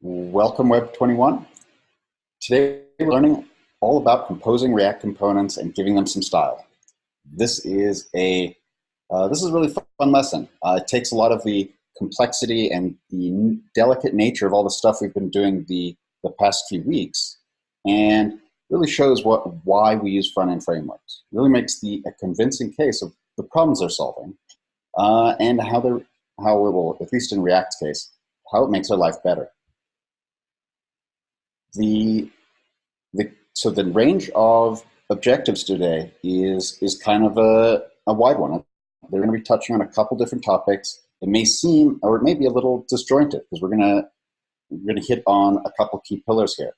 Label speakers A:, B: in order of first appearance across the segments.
A: Welcome WEB21. Today we're learning all about composing React components and giving them some style. This is a really fun lesson. It takes a lot of the complexity and the delicate nature of all the stuff we've been doing the past few weeks, and really shows why we use front-end frameworks. It really makes a convincing case of the problems they're solving, and how it will, at least in React's case, how it makes our life better. So the range of objectives today is kind of a wide one. They're going to be touching on a couple different topics. It may seem, or it may be a little disjointed, because we're going to hit on a couple key pillars here.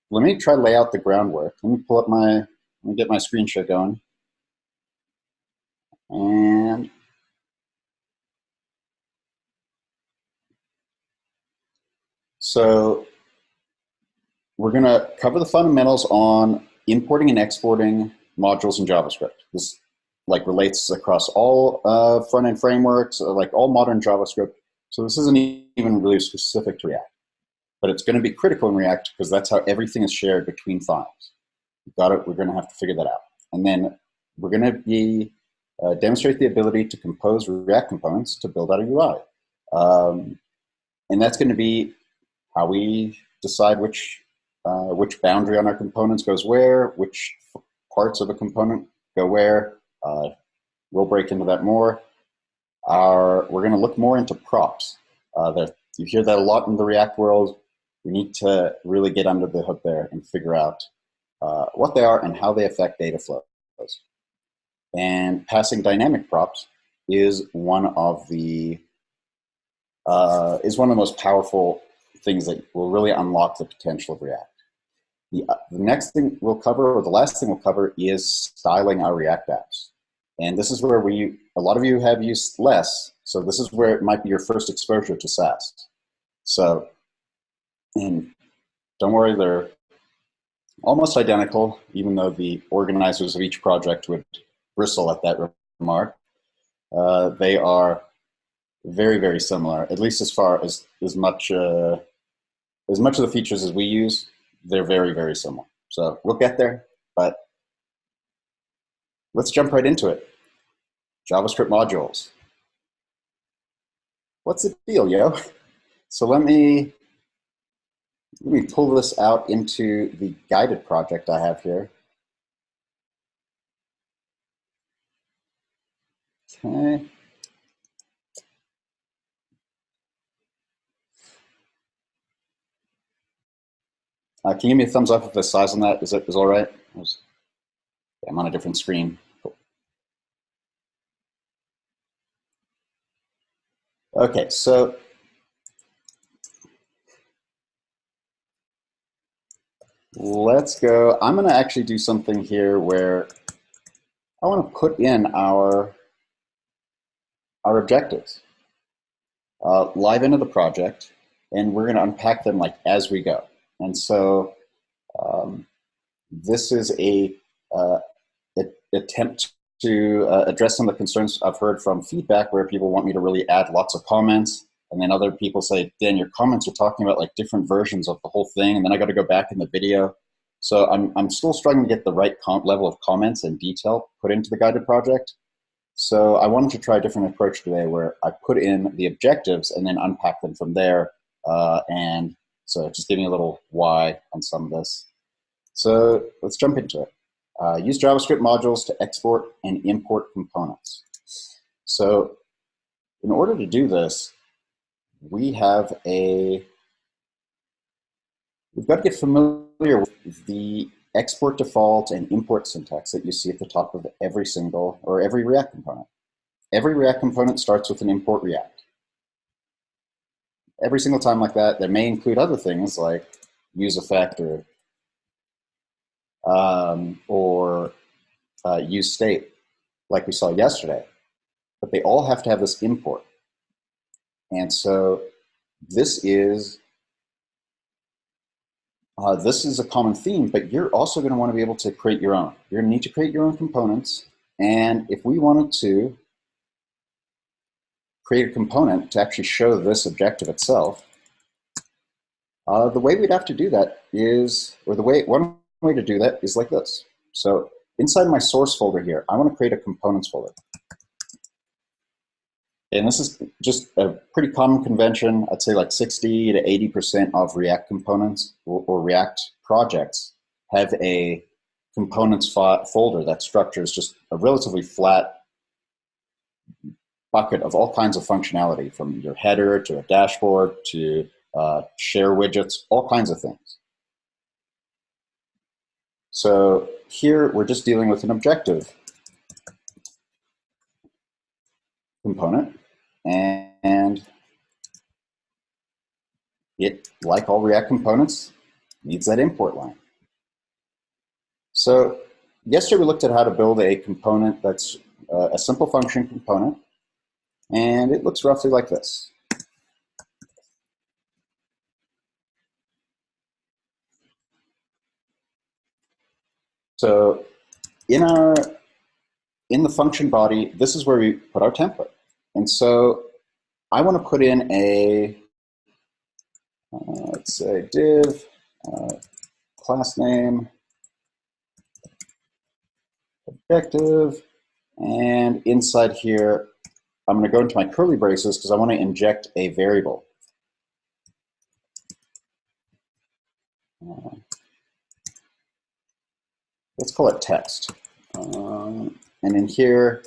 A: Let me try to lay out the groundwork. Let me get my screen share going. And so we're going to cover the fundamentals on importing and exporting modules in JavaScript. This relates across all front-end frameworks, like all modern JavaScript. So this isn't even really specific to React, but it's going to be critical in React because that's how everything is shared between files. We're going to have to figure that out. And then we're going to demonstrate the ability to compose React components to build out a UI. And that's going to be how we decide which boundary on our components goes where, which parts of a component go where. We'll break into that more. We're going to look more into props. You hear that a lot in the React world. We need to really get under the hood there and figure out what they are and how they affect data flows. And passing dynamic props is one of the most powerful things that will really unlock the potential of React. The next thing we'll cover, or the last thing we'll cover, is styling our React apps. And this is where a lot of you have used less, so this is where it might be your first exposure to Sass. So, and don't worry, they're almost identical, even though the organizers of each project would bristle at that remark. They are very, very similar, at least as far as much of the features as we use. They're very, very similar. So we'll get there, but let's jump right into it. JavaScript modules. What's the deal, yo? So let me pull this out into the guided project I have here. Okay. Can you give me a thumbs up if the size on that is all right? I'm on a different screen. Cool. Okay, so let's go. I'm going to actually do something here where I want to put in our objectives live into the project, and we're going to unpack them as we go. And so this is an attempt to address some of the concerns I've heard from feedback, where people want me to really add lots of comments, and then other people say, Dan, your comments are talking about different versions of the whole thing, and then I got to go back in the video. So I'm still struggling to get the right level of comments and detail put into the guided project. So I wanted to try a different approach today, where I put in the objectives and then unpack them from there, and so just giving a little why on some of this. So let's jump into it. Use JavaScript modules to export and import components. So in order to do this, we've got to get familiar with the export default and import syntax that you see at the top of every React component. Every React component starts with an import React. Every single time like that. That may include other things like use effect or use state, like we saw yesterday. But they all have to have this import. And so this is a common theme, but you're also going to want to be able to create your own. You're going to need to create your own components. And if we wanted to create a component to actually show this objective itself, The way we'd have to do that is, or one way to do that is like this. So inside my source folder here, I want to create a components folder. And this is just a pretty common convention. I'd say like 60 to 80% of React components or React projects have a components folder that structures just a relatively flat bucket of all kinds of functionality, from your header to a dashboard to share widgets, all kinds of things. So here we're just dealing with an objective component, and it, like all React components, needs that import line. So yesterday we looked at how to build a component that's a simple function component, and it looks roughly like this. So in the function body, this is where we put our template. And so I want to put in a, let's say div, class name, objective, and inside here, I'm going to go into my curly braces because I want to inject a variable. Let's call it text. And in here,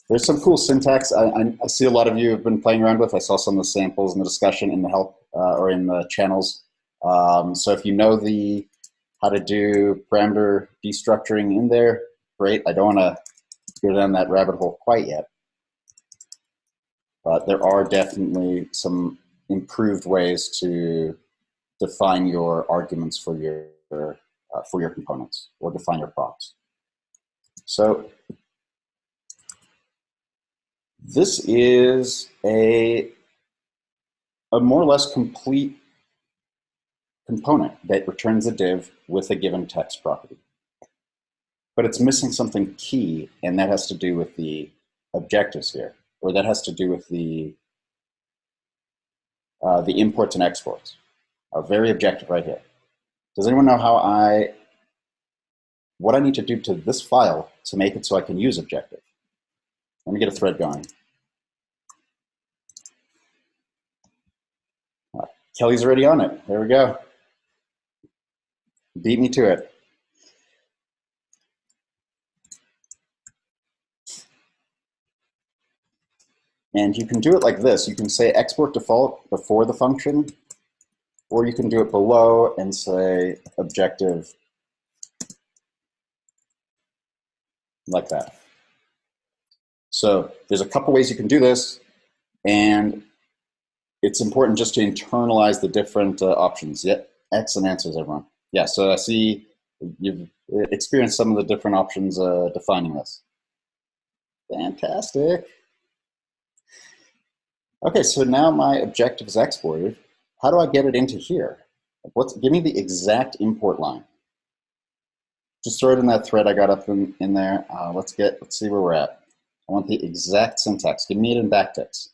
A: there's some cool syntax I see a lot of you have been playing around with. I saw some of the samples in the discussion in the help or in the channels. So if you know how to do parameter destructuring in there, great. I don't want to go down that rabbit hole quite yet. But there are definitely some improved ways to define your arguments for your components, or define your props. So this is a more or less complete component that returns a div with a given text property. But it's missing something key, and that has to do with the objectives here, or that has to do with the imports and exports. Our very objective right here. Does anyone know what I need to do to this file to make it so I can use objective? Let me get a thread going. Kelly's already on it. There we go. Beat me to it. And you can do it like this. You can say export default before the function, or you can do it below and say objective like that. So there's a couple ways you can do this, and it's important just to internalize the different options. Yeah, excellent answers, everyone. Yeah, so I see you've experienced some of the different options defining this. Fantastic. Okay, so now my objective is exported. How do I get it into here? Give me the exact import line. Just throw it in that thread I got up in there. Let's see where we're at. I want the exact syntax. Give me it in backticks.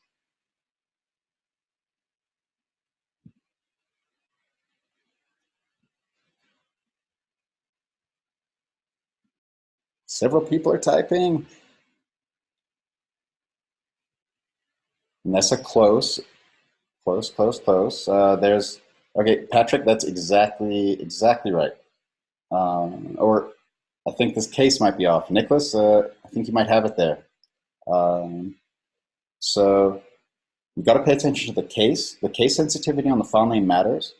A: Several people are typing. Nessa, close. There's, okay, Patrick, that's exactly right. Or I think this case might be off. Nicholas, I think you might have it there. So you've got to pay attention to the case. The case sensitivity on the file name matters.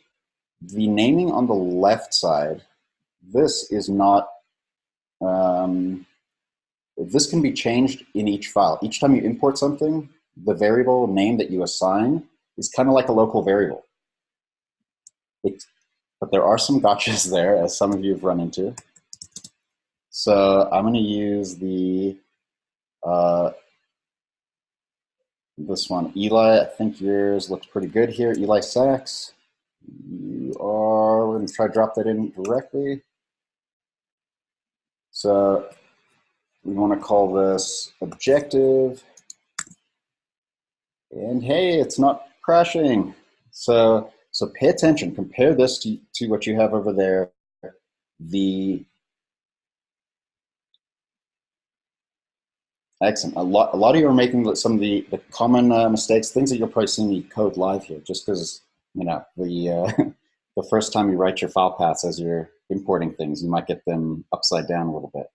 A: The naming on the left side, this is not, this can be changed in each file. Each time you import something, the variable name that you assign is kind of like a local variable. But there are some gotchas there, as some of you have run into. So I'm going to use this one. Eli, I think yours looks pretty good here. Eli Sachs, we're going to try to drop that in directly. So we want to call this objective. And hey, it's not crashing. So So pay attention, compare this to what you have over there. Excellent. A lot of you are making some of the common mistakes, things that you'll probably see me code live here, just because, you know, the first time you write your file paths as you're importing things, you might get them upside down a little bit.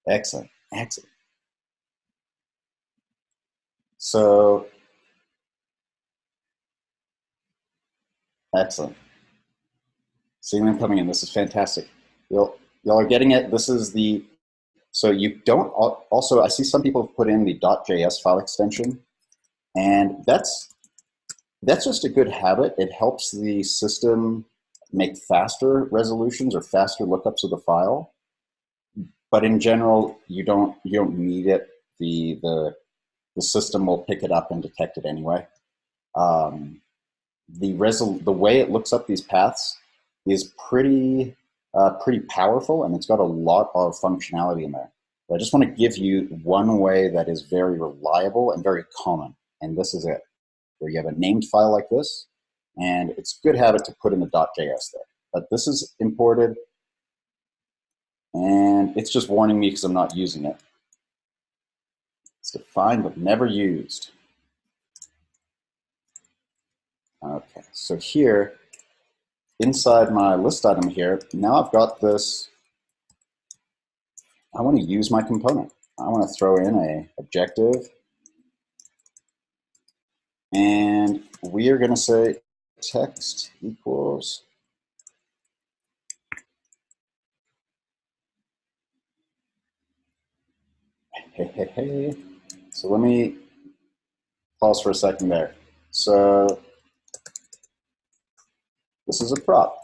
A: Excellent, excellent. So, excellent. Seeing them coming in, this is fantastic. Y'all are getting it. This is the, so you don't, also, I see some people have put in the .js file extension, and that's just a good habit. It helps the system make faster resolutions or faster lookups of the file. But in general, you don't need it. The system will pick it up and detect it anyway. The way it looks up these paths is pretty powerful, and it's got a lot of functionality in there. But I just want to give you one way that is very reliable and very common, and this is it. Where you have a named file like this, and it's a good habit to put in the .js there. But this is imported, and it's just warning me because I'm not using it. It's defined but never used. Okay, so here, inside my list item here, now I've got this. I want to use my component. I want to throw in a objective, and we are going to say text equals hey. So let me pause for a second there. So this is a prop.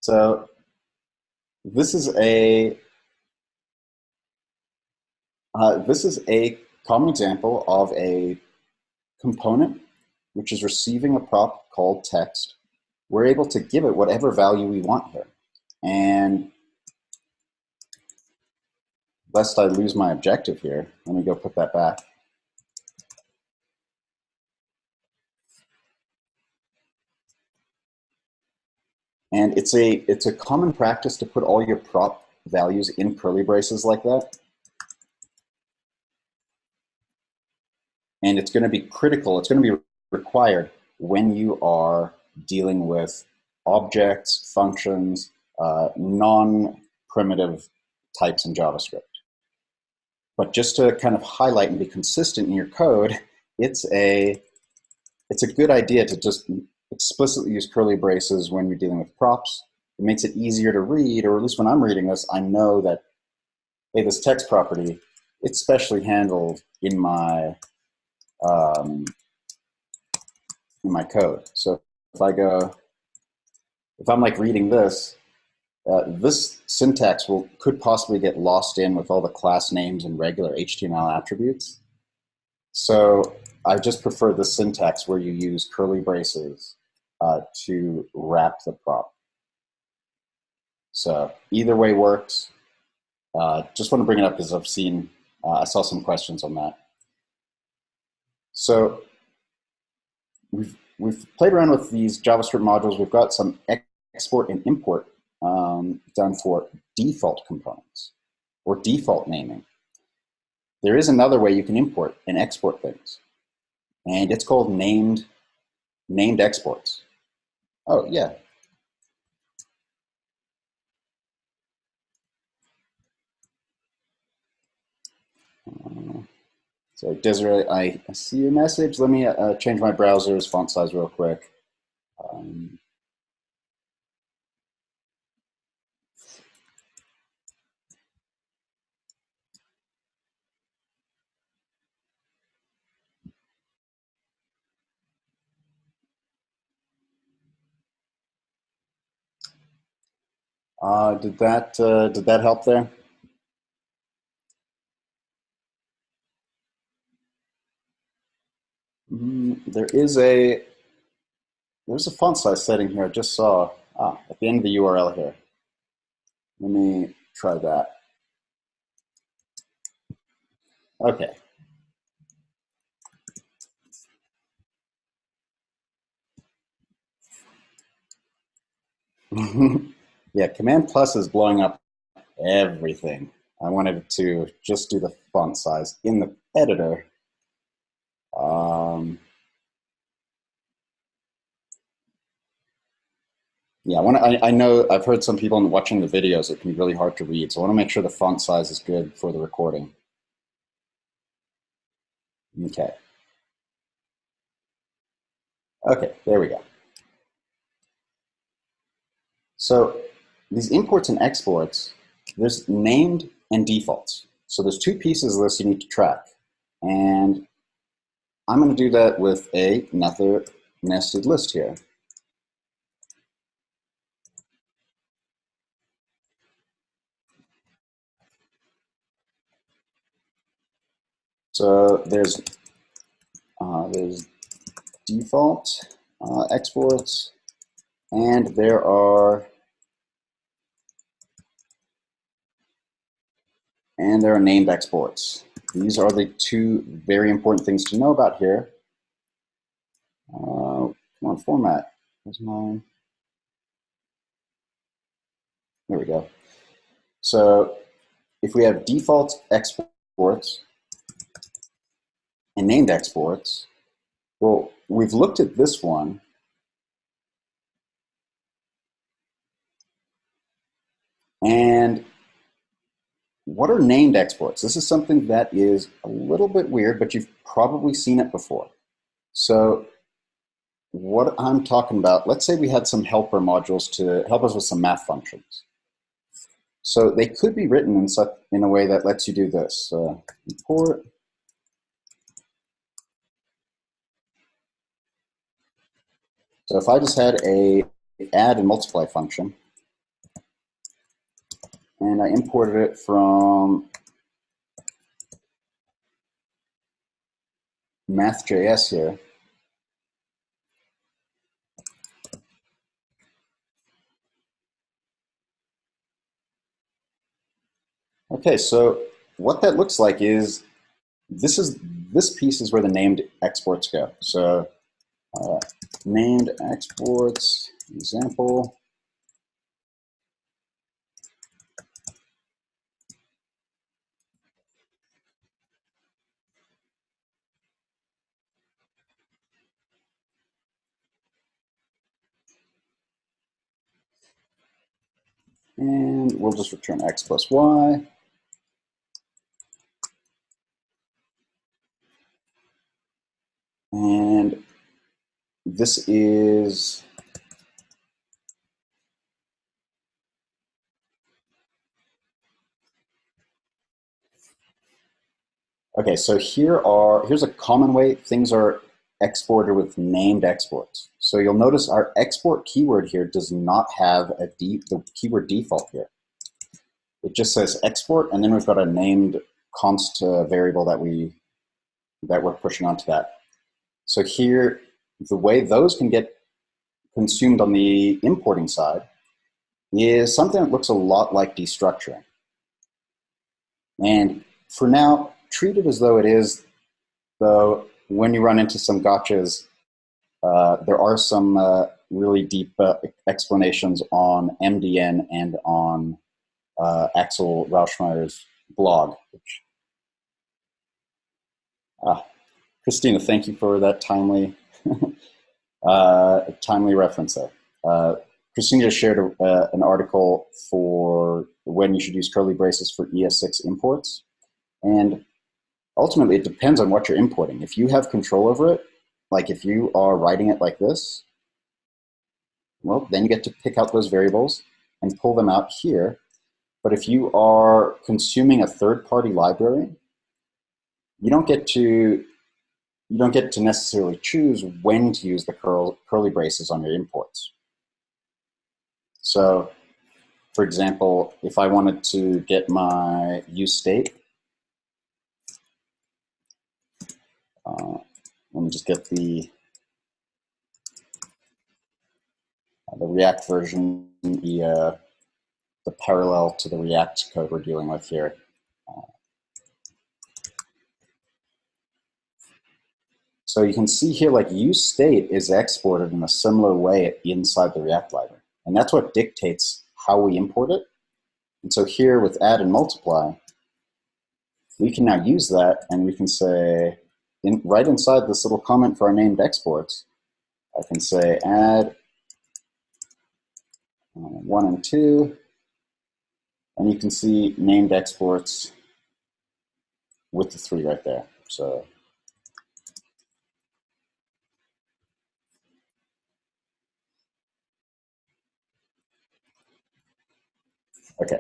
A: So this is a common example of a component which is receiving a prop called text. We're able to give it whatever value we want here. And lest I lose my objective here, let me go put that back. And it's a common practice to put all your prop values in curly braces like that. And it's going to be critical, it's going to be required when you are dealing with objects, functions, non-primitive types in JavaScript. But just to kind of highlight and be consistent in your code, it's a good idea to just explicitly use curly braces when you're dealing with props. It makes it easier to read, or at least when I'm reading this, I know that, hey, this text property, it's specially handled in my code. So if I'm like reading this, this syntax could possibly get lost in with all the class names and regular HTML attributes. So I just prefer the syntax where you use curly braces to wrap the prop. So either way works. Just want to bring it up because I saw some questions on that. So we've played around with these JavaScript modules. We've got some export and import done for default components or default naming. There is another way you can import and export things, and it's called named exports. Oh, yeah. So Desiree, I see your message. Let me change my browser's font size real quick. Did that help there? There's a font size setting here I just saw. At the end of the URL here. Let me try that. Okay. Yeah, Command Plus is blowing up everything. I wanted to just do the font size in the editor. Yeah, I know I've heard some people watching the videos, it can be really hard to read, so I want to make sure the font size is good for the recording. Okay. Okay, there we go. So these imports and exports, there's named and defaults. So there's two pieces of this you need to track. And I'm going to do that with another nested list here. So there's default exports, and there are named exports. These are the two very important things to know about here. Come on, format. Where's mine? There we go. So if we have default exports and named exports, well, we've looked at this one. And what are named exports? This is something that is a little bit weird, but you've probably seen it before. So what I'm talking about, let's say we had some helper modules to help us with some math functions. So they could be written in a way that lets you do this. Import. So if I just had a add and multiply function, and I imported it from math.js here, okay, so what that looks like is this piece is where the named exports go. So named exports example. And we'll just return x plus y. And this is okay, so here's a common way things are exported with named exports. So you'll notice our export keyword here does not have the keyword default here. It just says export, and then we've got a named const variable that we're pushing onto that. So here, the way those can get consumed on the importing side is something that looks a lot like destructuring. And for now, treat it as though it is, though when you run into some gotchas, there are some really deep explanations on MDN and on Axel Rauschmeier's blog. Christina, thank you for that timely reference there. Christina just shared an article for when you should use curly braces for ES6 imports. And ultimately, it depends on what you're importing. If you have control over it, like if you are writing it like this, well, then you get to pick out those variables and pull them out here. But if you are consuming a third-party library, you don't get to necessarily choose when to use the curly braces on your imports. So, for example, if I wanted to get my use state, let me just get the The React version, the parallel to the React code we're dealing with here. So you can see here, like useState is exported in a similar way inside the React library. And that's what dictates how we import it. And so here with add and multiply, we can now use that and we can say, right inside this little comment for our named exports, I can say add 1 and 2, and you can see named exports with the 3 right there. So okay.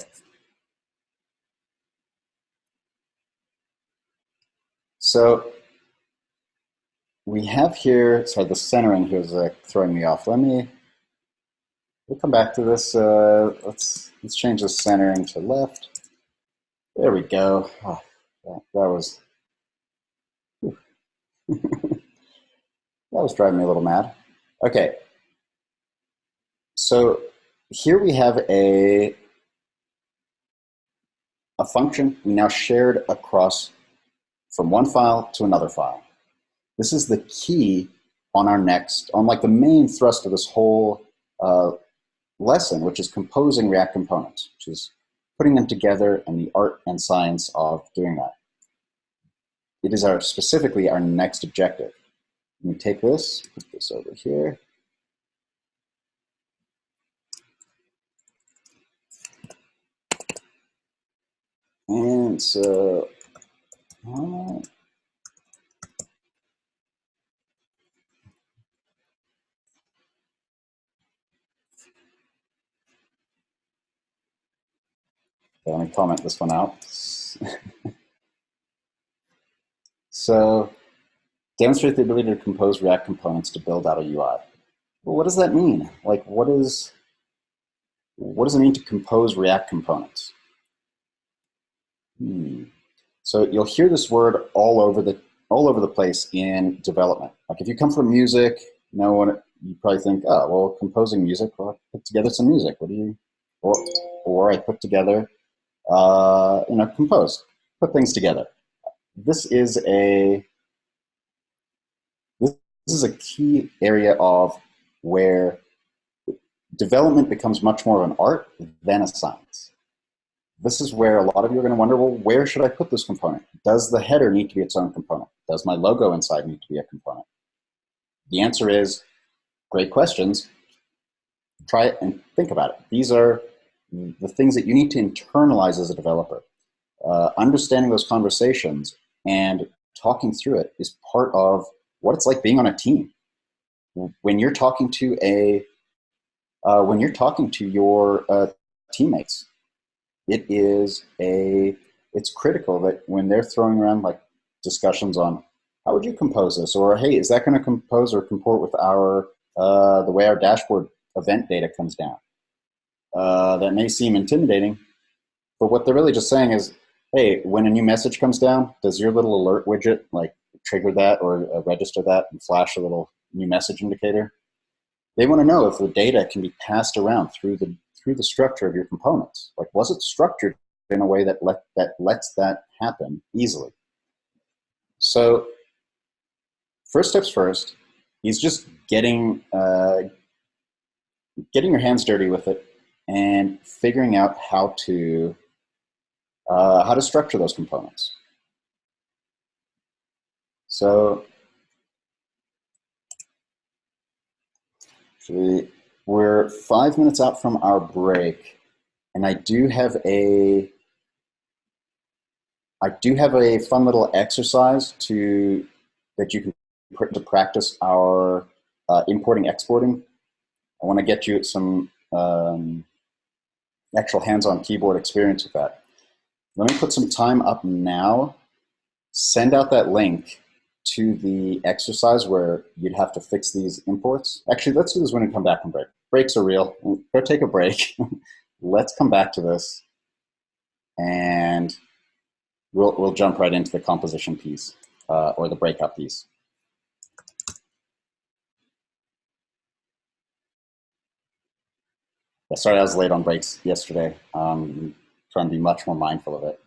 A: So we have here, sorry, the centering here is throwing me off. We'll come back to this. Let's change the centering to left. There we go. Oh, that was that was driving me a little mad. Okay. So here we have a function we now shared across from one file to another file. This is the key on like the main thrust of this whole lesson, which is composing React components, which is putting them together and the art and science of doing that. It is specifically our next objective. Let me take this, put this over here. And so, let me comment this one out. So, demonstrate the ability to compose React components to build out a UI. Well, what does that mean? Like, what does it mean to compose React components? So you'll hear this word all over the place in development. Like if you come from music, you probably think, oh, well, composing music, well, I put together some music. Or I put together, compose, put things together. This is a key area of where development becomes much more of an art than a science. This is where a lot of you are going to wonder, well, where should I put this component? Does the header need to be its own component? Does my logo inside need to be a component? The answer is, great questions. Try it and think about it. These are the things that you need to internalize as a developer. Understanding those conversations and talking through it is part of what it's like being on a team. When you're talking to your teammates, it's critical that when they're throwing around like discussions on how would you compose this, or hey, is that going to compose or comport with the way our dashboard event data comes down? That may seem intimidating, but what they're really just saying is, hey, when a new message comes down, does your little alert widget like trigger that or register that and flash a little new message indicator? They want to know if the data can be passed around through the structure of your components. Like, was it structured in a way that lets that happen easily? So, first steps first is just getting your hands dirty with it and figuring out how to structure those components. So, we're 5 minutes out from our break, and I do have a fun little exercise that you can put to practice our importing, exporting. I want to get you some actual hands-on keyboard experience with that. Let me put some time up now. Send out that link to the exercise where you'd have to fix these imports. Actually, let's do this when we come back from break. Breaks are real. Go take a break. Let's come back to this, and we'll jump right into the composition piece or the breakout piece. Sorry, I was late on breaks yesterday. Trying to be much more mindful of it.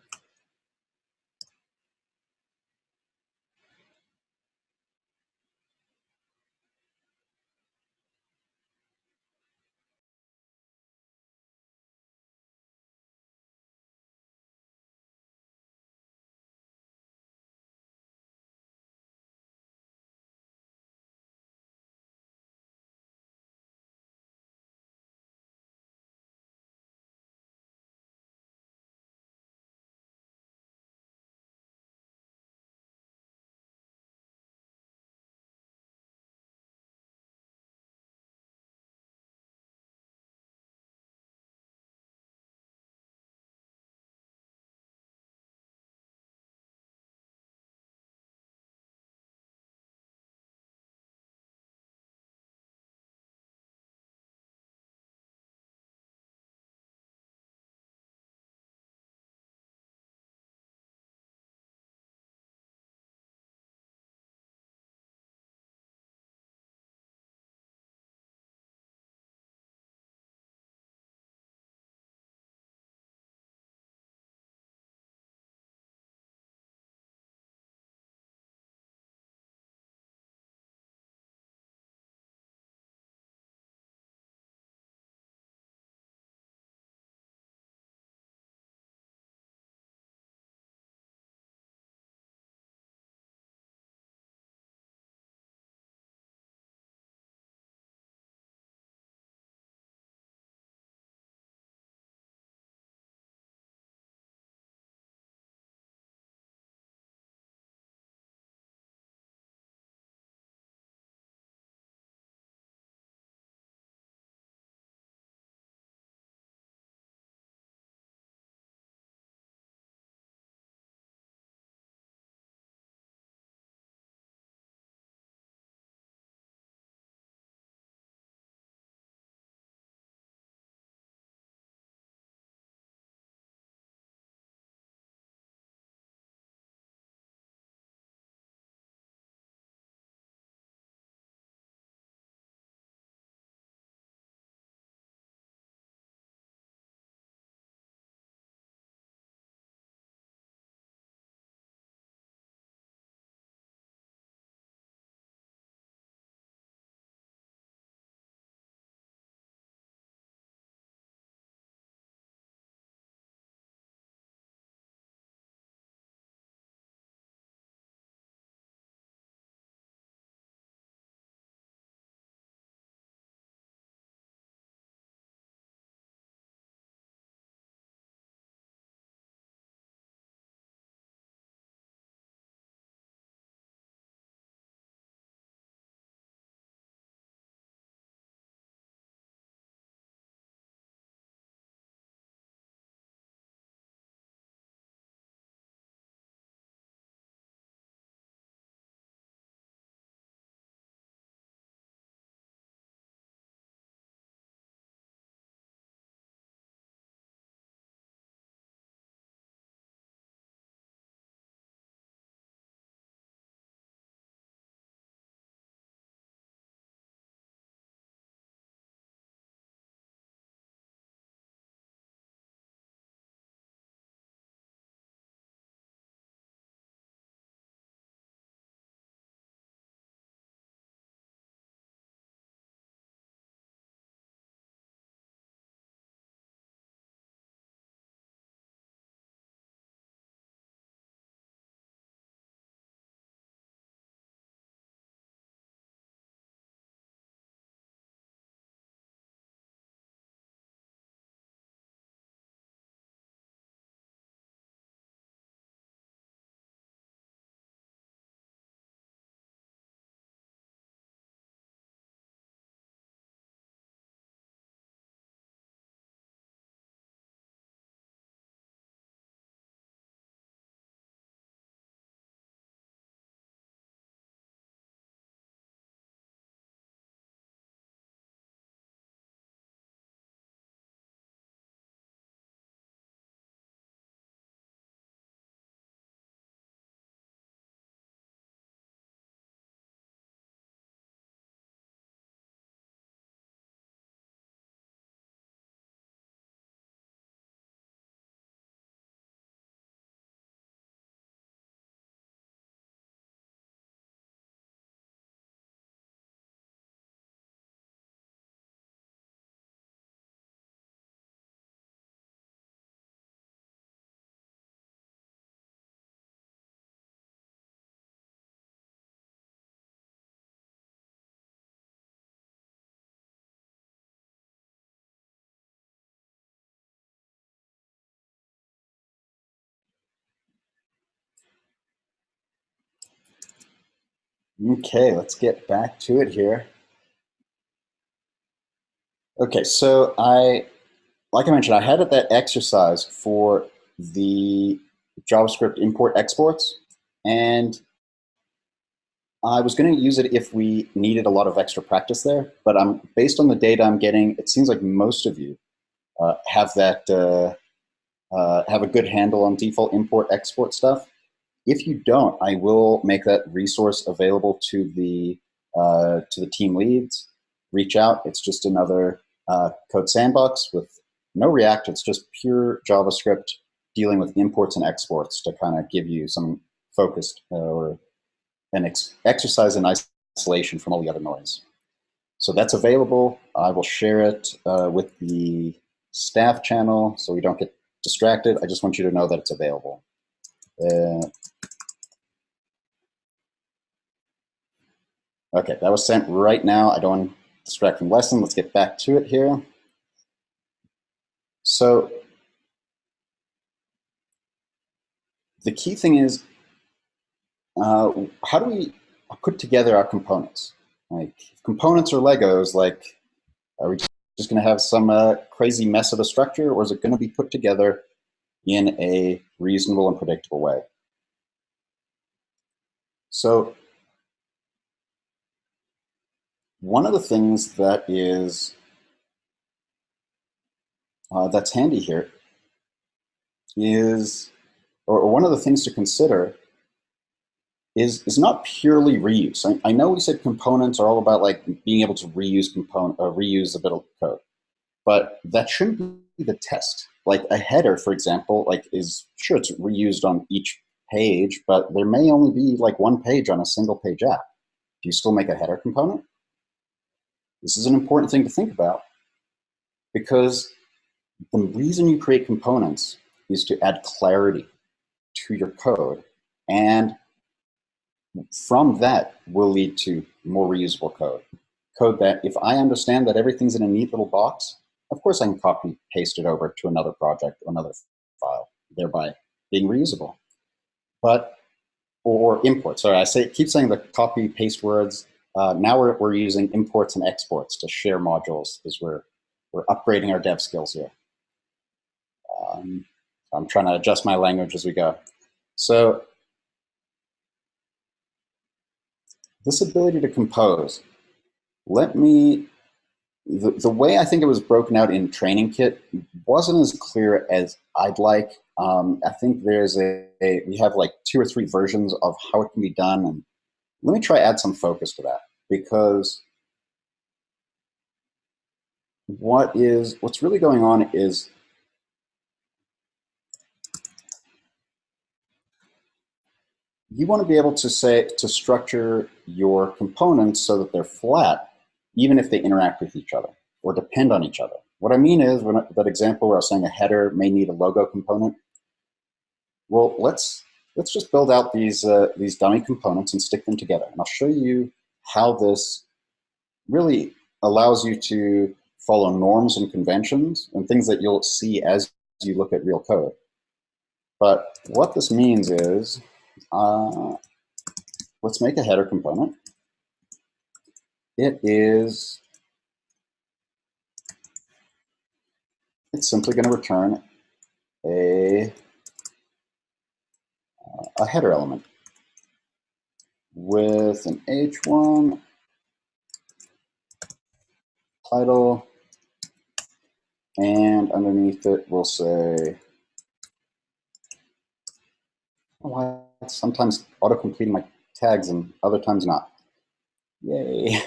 A: Okay, let's get back to it here. Okay, so like I mentioned, I had that exercise for the JavaScript import exports, and I was going to use it if we needed a lot of extra practice there. But based on the data I'm getting, it seems like most of you have have a good handle on default import export stuff. If you don't, I will make that resource available to the team leads. Reach out. It's just another code sandbox with no React. It's just pure JavaScript dealing with imports and exports to kind of give you some focused or an exercise in isolation from all the other noise. So that's available. I will share it with the staff channel so we don't get distracted. I just want you to know that it's available. Okay, that was sent right now. I don't want to distract from lesson. Let's get back to it here. So the key thing is, how do we put together our components? Like, if components are Legos, like, are we just going to have some crazy mess of a structure, or is it going to be put together in a reasonable and predictable way? So one of the things that is that's handy here is, or one of the things to consider is not purely reuse. I know we said components are all about like being able to reuse reuse a bit of code, but that shouldn't be the test. Like a header, for example, like is sure it's reused on each page, but there may only be like one page on a single page app. Do you still make a header component? This is an important thing to think about because the reason you create components is to add clarity to your code, and from that will lead to more reusable code. Code that if I understand that everything's in a neat little box, of course I can copy paste it over to another project or another file, thereby being reusable. But, or import, sorry, keep saying the copy paste words. Now we're using imports and exports to share modules as we're upgrading our dev skills here. I'm trying to adjust my language as we go. So this ability to compose, the way I think it was broken out in Training Kit wasn't as clear as I'd like. I think there's we have like 2 or 3 versions of how it can be done, and let me try add some focus to that, because what's really going on is you want to be able to structure your components so that they're flat, even if they interact with each other or depend on each other. What I mean is, that example where I was saying a header may need a logo component. Well, let's just build out these dummy components and stick them together. And I'll show you how this really allows you to follow norms and conventions and things that you'll see as you look at real code. But what this means is, let's make a header component. It's simply going to return a header element with an h1 title, and underneath it we'll say, why it's sometimes auto-completing my tags and other times not. Yay.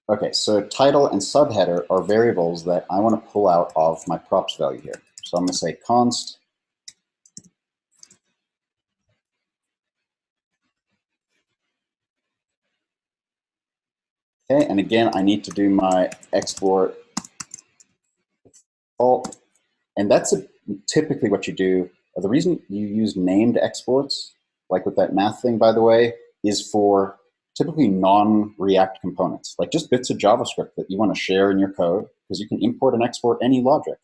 A: Okay, so title and subheader are variables that I want to pull out of my props value here. So I'm going to say const okay, and again, I need to do my export default, and that's typically what you do. The reason you use named exports, like with that math thing, by the way, is typically non-React components, like just bits of JavaScript that you want to share in your code, because you can import and export any logic.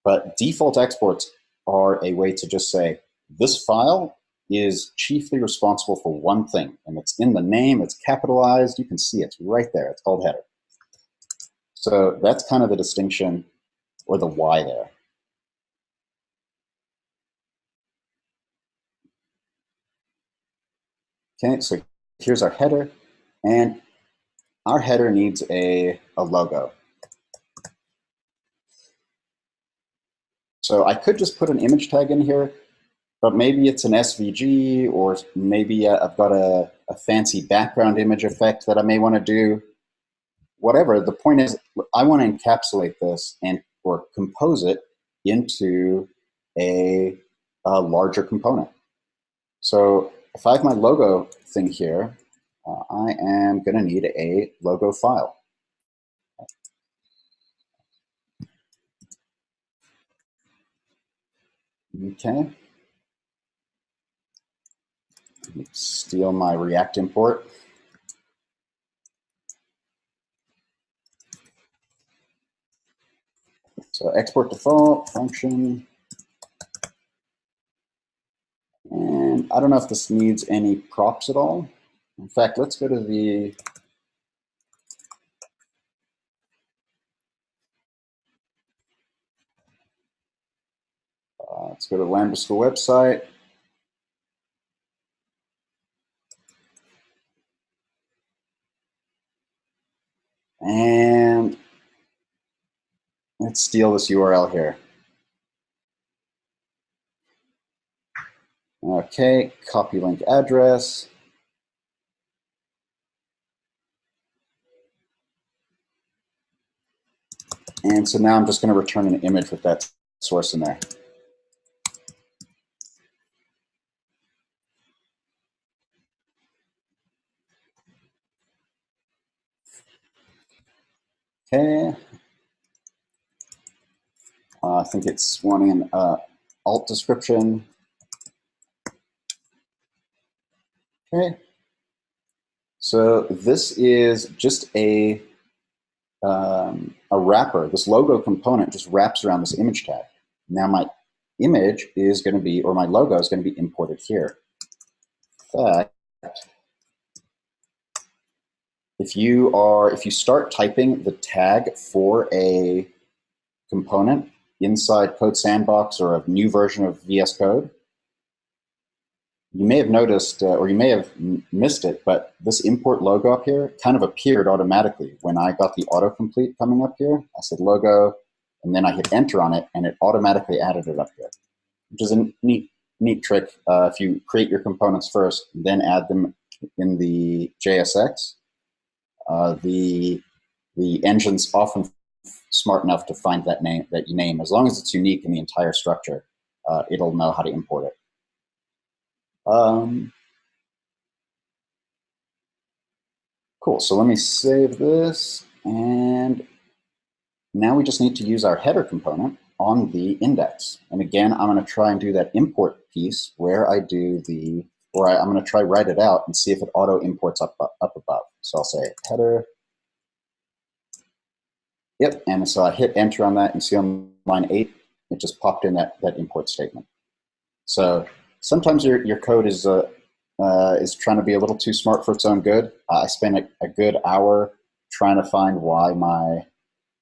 A: But default exports are a way to just say, this file is chiefly responsible for one thing, and it's in the name, it's capitalized, you can see it's right there, it's called header. So that's kind of the distinction, or the why there. Okay, so here's our header, and our header needs a logo. So I could just put an image tag in here, but maybe it's an SVG, or maybe I've got a fancy background image effect that I may want to do. Whatever, the point is, I want to encapsulate this or compose it into a larger component. So if I have my logo thing here, I am going to need a logo file. Okay. Steal my React import. So export default function. And I don't know if this needs any props at all. In fact, let's go to the let's go to the Lambda School website. And let's steal this URL here. Okay, copy link address. And so now I'm just going to return an image with that source in there. Okay. I think it's wanting an alt description. Okay. So this is just a wrapper. This logo component just wraps around this image tag. Now my image is going to be, or my logo is going to be imported here. In fact, if you start typing the tag for a component inside Code Sandbox or a new version of VS Code, you may have noticed, or you may have missed it, but this import logo up here kind of appeared automatically when I got the autocomplete coming up here. I said logo, and then I hit enter on it, and it automatically added it up here, which is a neat trick. If you create your components first, then add them in the JSX, the engine's often smart enough to find that name. As long as it's unique in the entire structure, it'll know how to import it. Cool, so let me save this, and now we just need to use our header component on the index. And again, I'm going to try and do that import piece where I do I'm going to try write it out and see if it auto imports up above. So I'll say header. Yep, and so I hit enter on that, and see on line 8, it just popped in that import statement. So sometimes your code is trying to be a little too smart for its own good. I spent a good hour trying to find why I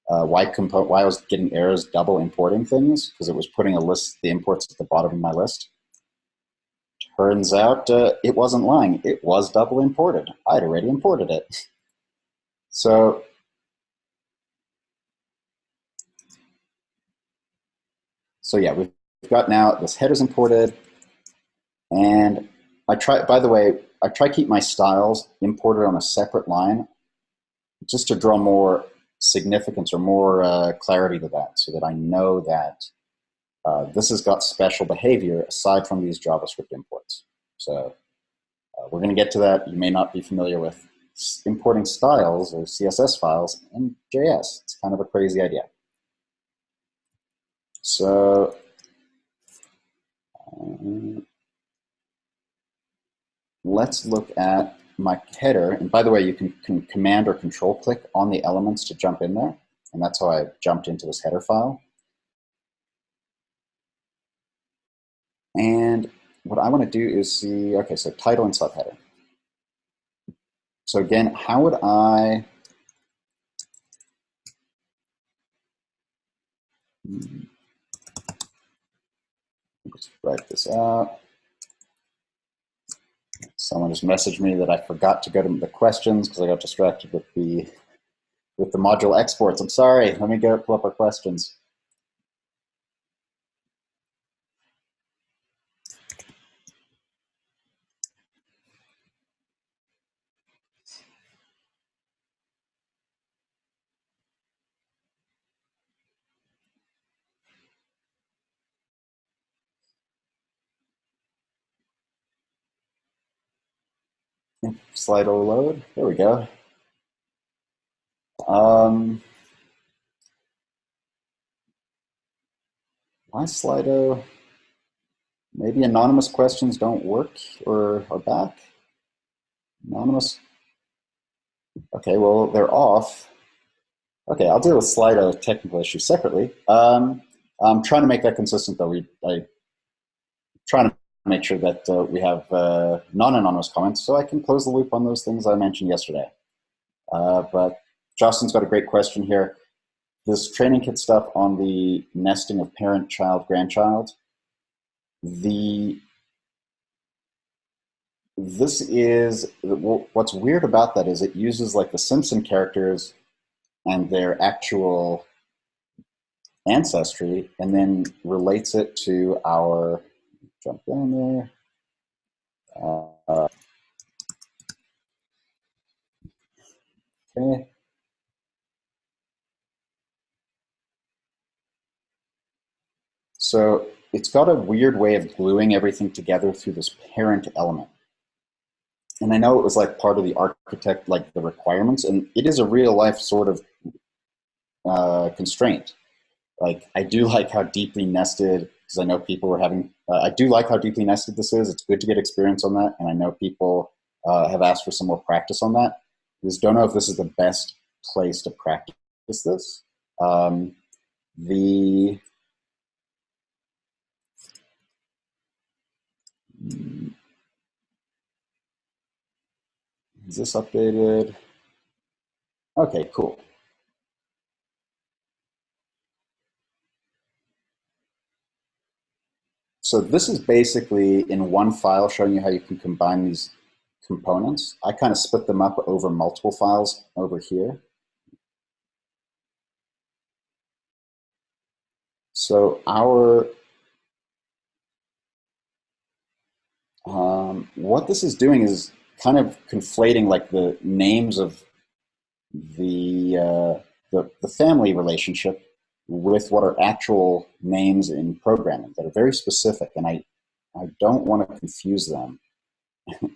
A: was getting errors double importing things, because it was putting the imports at the bottom of my list. Turns out it wasn't lying. It was double imported. I'd already imported it. So yeah, we've got now this header's imported, and by the way, I try to keep my styles imported on a separate line just to draw more significance or more clarity to that, so that I know that this has got special behavior aside from these JavaScript imports. So we're going to get to that. You may not be familiar with importing styles or CSS files in JS. It's kind of a crazy idea. So let's look at my header, and by the way, you can command or control click on the elements to jump in there, and that's how I jumped into this header file. And what I want to do is see, okay, so title and subheader. So again, how would I just write this out? Someone just messaged me that I forgot to go to the questions because I got distracted with the module exports. I'm sorry. Let me go pull up our questions. Slido load. There we go. Why Slido? Maybe anonymous questions don't work or are back. Anonymous. Okay, well, they're off. Okay, I'll deal with Slido technical issues separately. I'm trying to make that consistent, though. I'm trying to make sure that we have non-anonymous comments, so I can close the loop on those things I mentioned yesterday. But Justin's got a great question here. This training kit stuff on the nesting of parent, child, grandchild. This is, what's weird about that is it uses like the Simpson characters and their actual ancestry and then relates it to our, jump down there. Okay. So it's got a weird way of gluing everything together through this parent element. And I know it was like part of the architect, like the requirements, and it is a real life sort of constraint. Like, I do like how deeply nested, because I know people were having, I do like how deeply nested this is. It's good to get experience on that, and I know people have asked for some more practice on that. I just don't know if this is the best place to practice this. Is this updated? Okay, cool. So this is basically in one file showing you how you can combine these components. I kind of split them up over multiple files over here. So our, what this is doing is kind of conflating like the names of the family relationship with what are actual names in programming that are very specific, and I don't want to confuse them.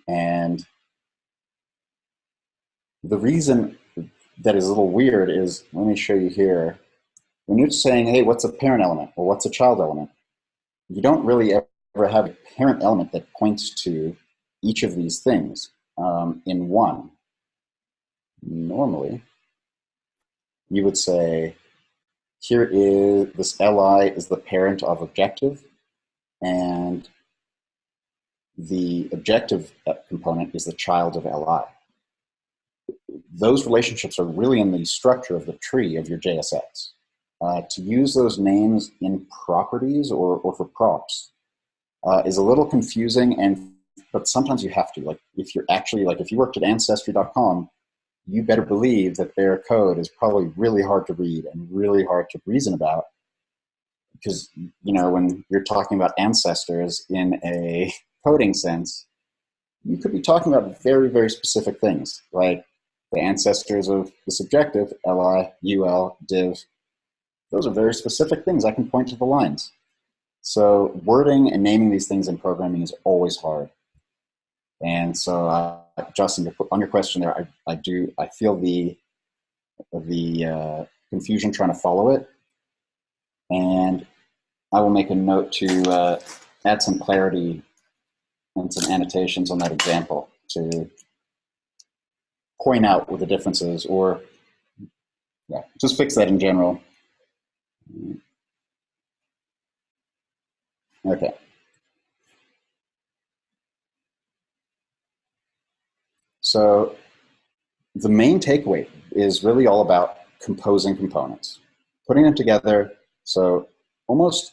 A: And the reason that is a little weird is, let me show you here. When you're saying, hey, what's a parent element or what's a child element, you don't really ever have a parent element that points to each of these things in one. Normally, you would say, here is this li is the parent of objective, and the objective component is the child of li. Those relationships are really in the structure of the tree of your JSX. To use those names in properties or for props is a little confusing, but sometimes you have to. Like, if you're actually, like, if you worked at Ancestry.com, you better believe that their code is probably really hard to read and really hard to reason about, because, you know, when you're talking about ancestors in a coding sense, you could be talking about very, very specific things, like the ancestors of the subjective, li, ul, div. Those are very specific things. I can point to the lines. So wording and naming these things in programming is always hard. And so, Justin, on your question there, I feel the confusion trying to follow it. And I will make a note to add some clarity and some annotations on that example to point out what the difference is, or yeah, just fix that in general. Okay. So the main takeaway is really all about composing components, putting them together. So almost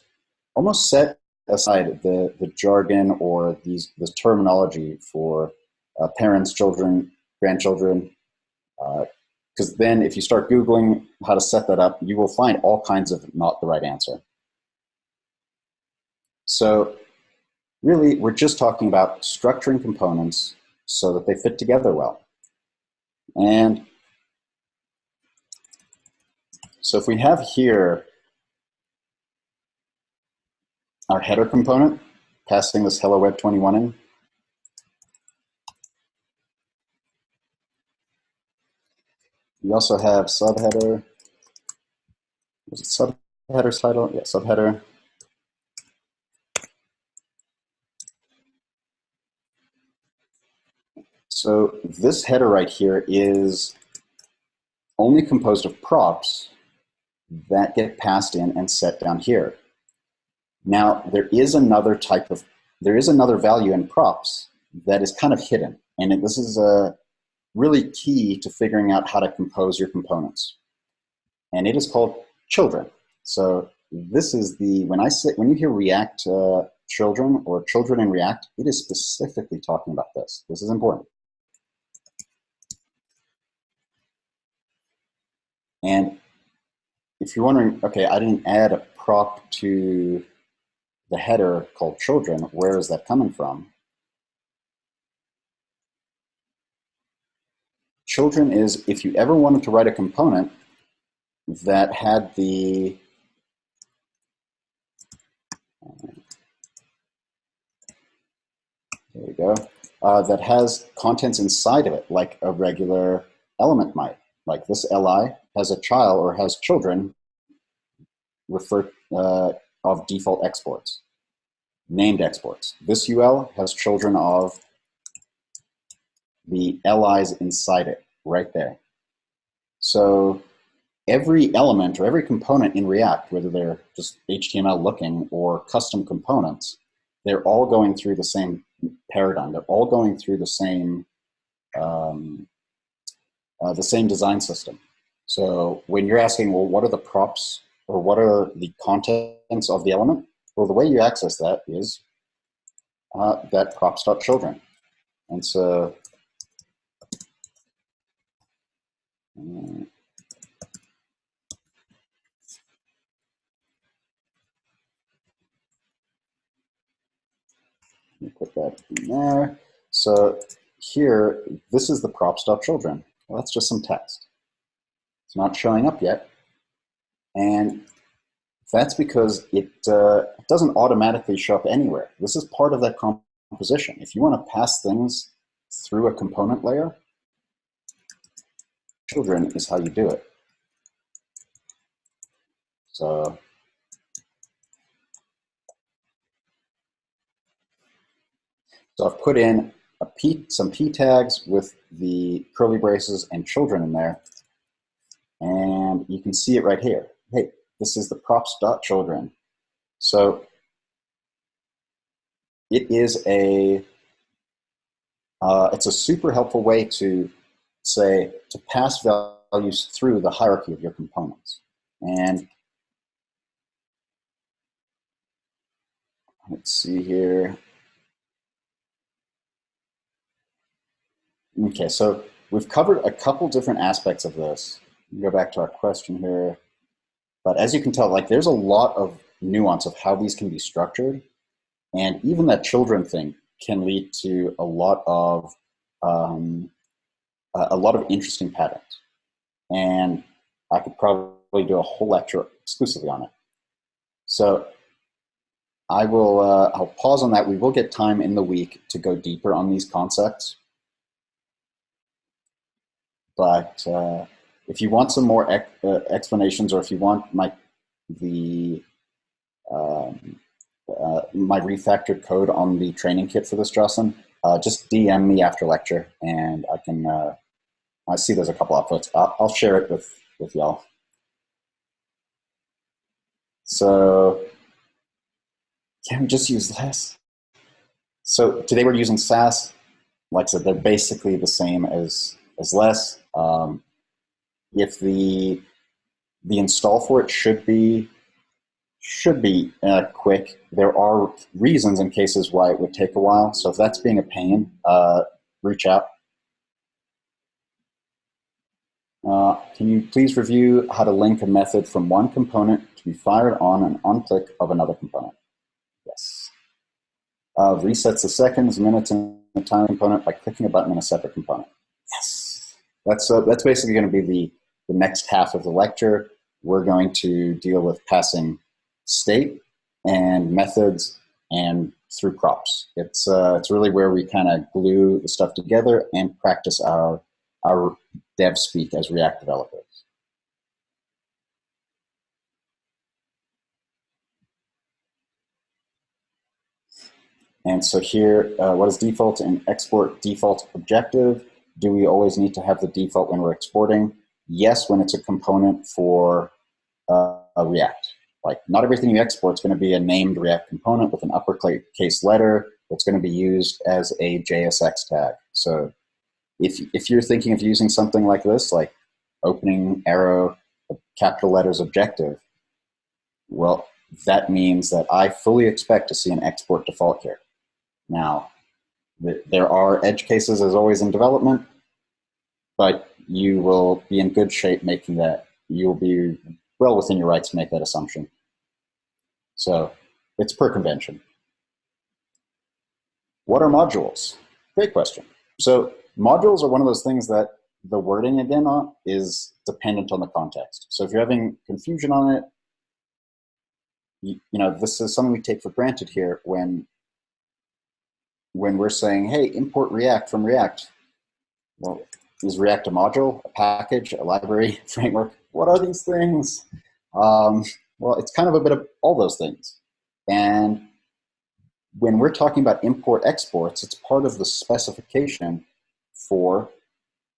A: set aside the jargon or this terminology for parents, children, grandchildren, because then if you start Googling how to set that up, you will find all kinds of not the right answer. So really, we're just talking about structuring components so that they fit together well. And so if we have here our header component, passing this hello WEB21 in, we also have subheader. Was it subheader title? Yeah, subheader. So this header right here is only composed of props that get passed in and set down here. Now, there is another value in props that is kind of hidden, and this is really key to figuring out how to compose your components. And it is called children. So this is when you hear React children or children in React, it is specifically talking about this. This is important. And if you're wondering, okay, I didn't add a prop to the header called children, where is that coming from? Children is if you ever wanted to write a component that had there we go, that has contents inside of it, like a regular element might. Like this li has a child or has children of default exports, named exports. This UL has children of the LIs inside it, right there. So every element or every component in React, whether they're just HTML looking or custom components, they're all going through the same paradigm. They're all going through the same design system. So when you're asking, well, what are the props or what are the contents of the element? Well, the way you access that is that props.children. And so let me put that in there. So here, this is the props.children. Well, that's just some text. It's not showing up yet. And that's because it doesn't automatically show up anywhere. This is part of that composition. If you want to pass things through a component layer, children is how you do it. So I've put in some P tags with the curly braces and children in there, and you can see it right here. Hey, this is the props.children. So it is it's a super helpful way to pass values through the hierarchy of your components. And let's see here. Okay, so we've covered a couple different aspects of this. Go back to our question here. But as you can tell, there's a lot of nuance of how these can be structured. And even that children thing can lead to a lot of interesting patterns. And I could probably do a whole lecture exclusively on it. So I'll pause on that. We will get time in the week to go deeper on these concepts. But if you want some more explanations, or if you want my refactored code on the training kit for this, Jocelyn, just DM me after lecture, and I can I see there's a couple upvotes. I'll share it with y'all. So can we just use less? So today we're using Sass. Like I said, they're basically the same as less. If the install for it should be quick. There are reasons and cases why it would take a while. So if that's being a pain, reach out. Can you please review how to link a method from one component to be fired on an on-click of another component? Yes. Resets the seconds, minutes, and the time component by clicking a button in a separate component. Yes. That's basically going to be the next half of the lecture. We're going to deal with passing state and methods and through props. It's really where we kind of glue the stuff together and practice our dev speak as React developers. And so here, what is default and export default objective? Do we always need to have the default when we're exporting? Yes, when it's a component for a React. Like, not everything you export is going to be a named React component with an uppercase letter that's going to be used as a JSX tag. So if you're thinking of using something like this, like opening arrow, capital letters objective, well, that means that I fully expect to see an export default here. Now, there are edge cases, as always, in development, but you will be in good shape making that. You'll be well within your rights to make that assumption. So it's per convention. What are modules? Great question. So modules are one of those things that the wording, again, is dependent on the context. So if you're having confusion on it, you know, this is something we take for granted here when we're saying, hey, import React from React. Well, is React a module, a package, a library, framework? What are these things? Well, it's kind of a bit of all those things. And when we're talking about import exports, it's part of the specification for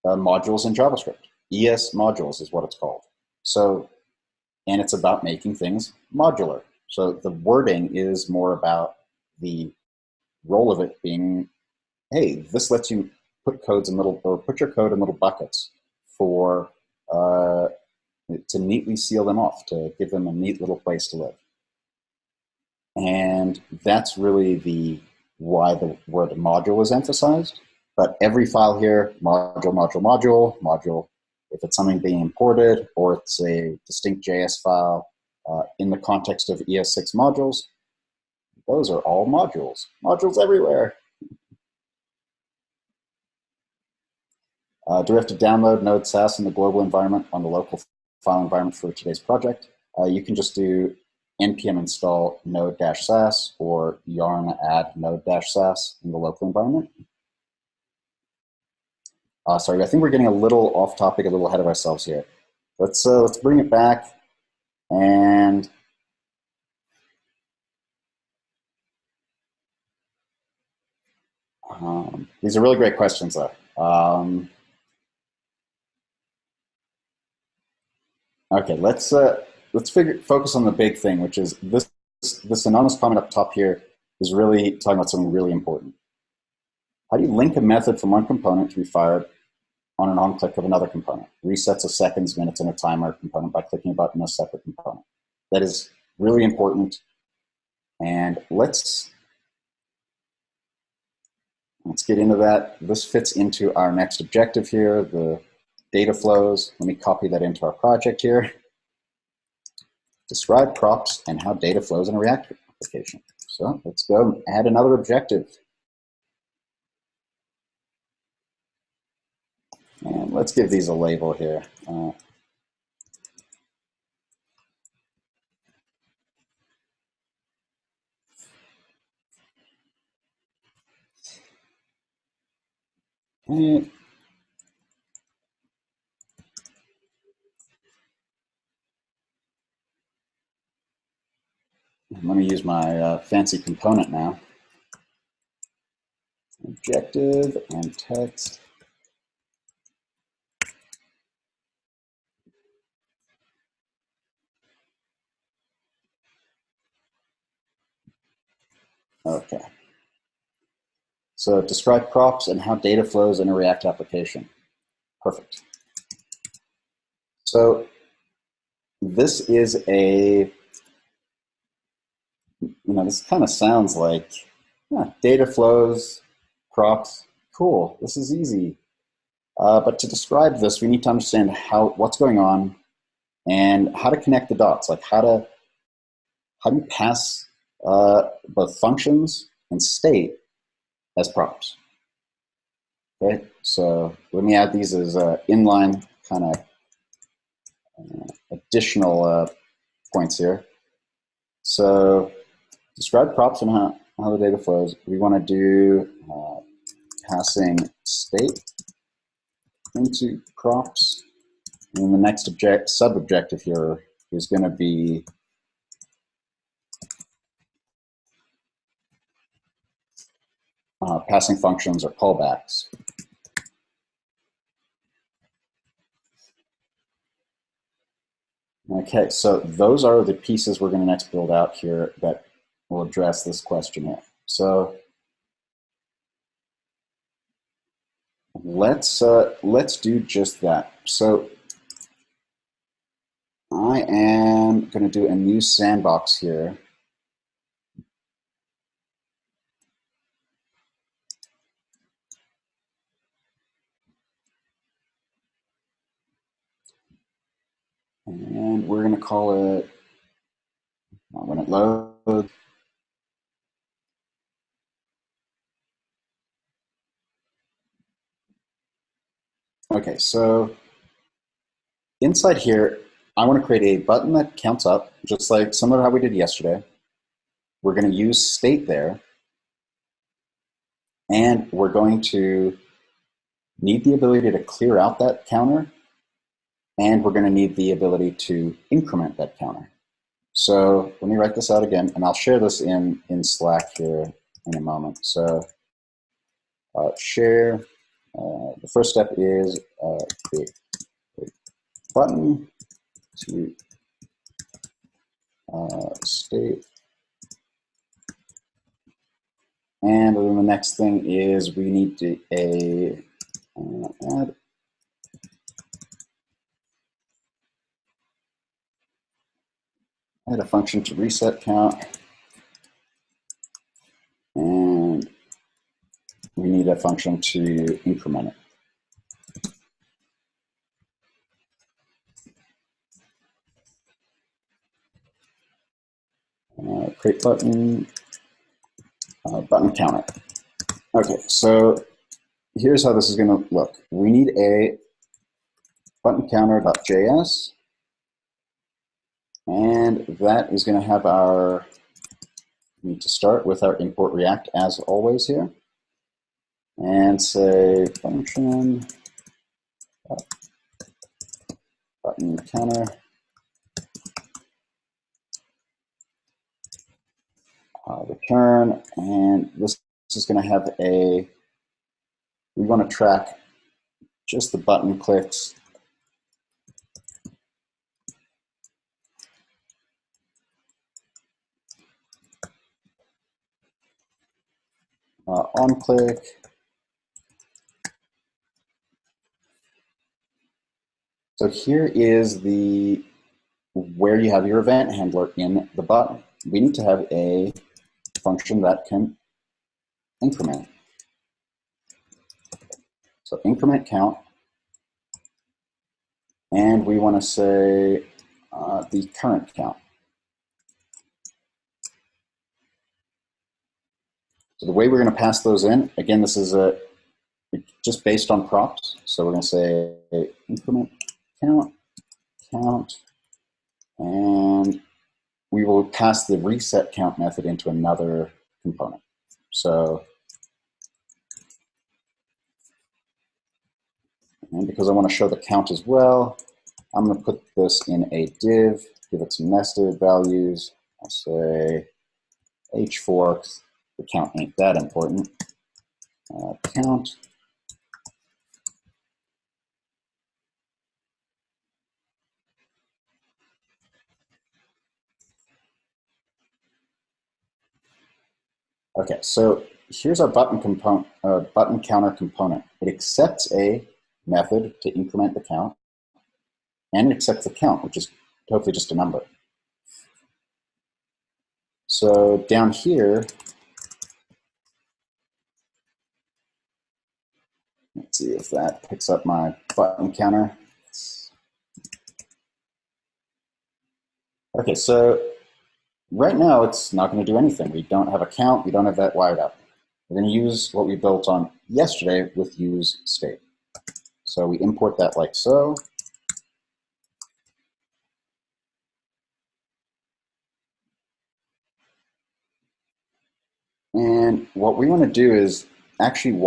A: modules in JavaScript. ES modules is what it's called. So, and it's about making things modular. So the wording is more about the role of it being, hey, this lets you put put your code in little buckets for to neatly seal them off, to give them a neat little place to live. And that's really why the word module is emphasized. But every file here, module, if it's something being imported or it's a distinct JS file in the context of ES6 modules, those are all modules. Modules everywhere. Do we have to download Node Sass in the global environment on the local file environment for today's project? You can just do npm install node-sass or yarn add node-sass in the local environment. Sorry, I think we're getting a little off topic, a little ahead of ourselves here. Let's bring it back and these are really great questions, though. Okay, let's focus on the big thing, which is this anonymous comment up top here is really talking about something really important. How do you link a method from one component to be fired on an on-click of another component? Resets a seconds, minutes, and a timer component by clicking a button in a separate component. That is really important. And let's get into that. This fits into our next objective here, the data flows. Let me copy that into our project here. Describe props and how data flows in a React application. So let's go add another objective. And let's give these a label here. And I'm going to use my fancy component now. Objective and text. Okay. So describe props and how data flows in a React application. Perfect. So this is this kind of sounds like data flows, props, cool, this is easy. But to describe this, we need to understand what's going on and how to connect the dots, like how do you pass both functions and state as props. Okay, so let me add these as inline kind of additional points here. So describe props and how the data flows. We want to do passing state into props. And the next sub-objective here is going to be passing functions or callbacks. Okay, so those are the pieces we're going to next build out here that will address this question here. So let's do just that. So I am going to do a new sandbox here. And we're going to call it, when it loads, okay, so inside here, I want to create a button that counts up, just like similar to how we did yesterday. We're going to use state there, and we're going to need the ability to clear out that counter, and we're going to need the ability to increment that counter. So let me write this out again, and I'll share this in Slack here in a moment. So share, the first step is create a button to state. And then the next thing is we need to add a function to reset count. And we need a function to increment it. Create button, button counter. Okay, so here's how this is going to look. We need a button counter.js, and that is going to have we need to start with our import React as always here, and say function button counter return, and this is going to have we want to track just the button clicks on click. So here is where you have your event handler in the button. We need to have a function that can increment. So increment count, and we want to say the current count. So the way we're going to pass those in, again, this is just based on props. So we're going to say increment count, and we will pass the reset count method into another component. So, and because I want to show the count as well, I'm going to put this in a div, give it some nested values. I'll say h4, the count ain't that important. Count. Okay, so here's our button counter component. It accepts a method to increment the count, and it accepts the count, which is hopefully just a number. So down here, let's see if that picks up my button counter. Okay, so right now it's not going to do anything. We don't have a count, we don't have that wired up. We're going to use what we built on yesterday with use state. So we import that like so. And what we want to do is actually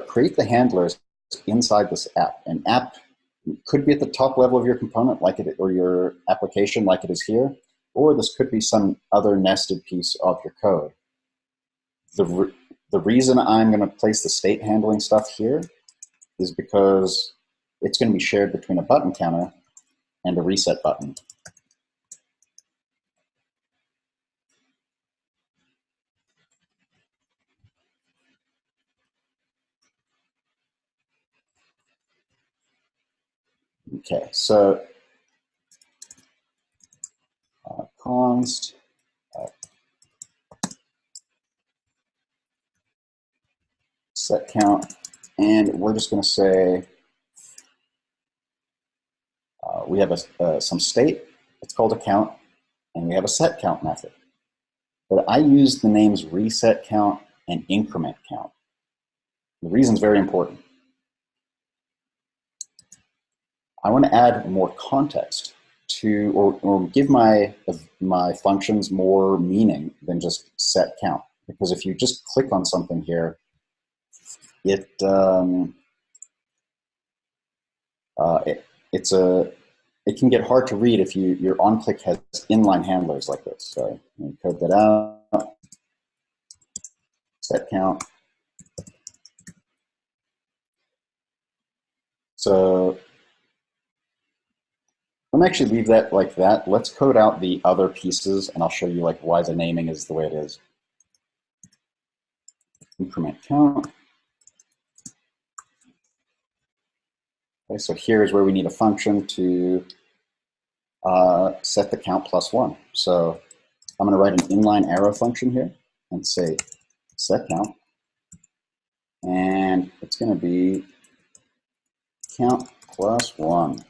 A: create the handlers inside this app. An app could be at the top level of your component, like it, or your application, like it is here, or this could be some other nested piece of your code. The reason I'm going to place the state handling stuff here is because it's going to be shared between a button counter and a reset button. Okay, so const set count, and we're just going to say we have some state, it's called a count, and we have a set count method. But I use the names reset count and increment count. The reason is very important. I want to add more context to, or give my functions more meaning than just set count. Because if you just click on something here, it can get hard to read if your onClick has inline handlers like this. So let me code that out. Set count. So let me actually leave that like that. Let's code out the other pieces, and I'll show you like why the naming is the way it is. Increment count. Okay, so here's where we need a function to set the count plus 1. So I'm going to write an inline arrow function here and say set count, and it's going to be count plus 1.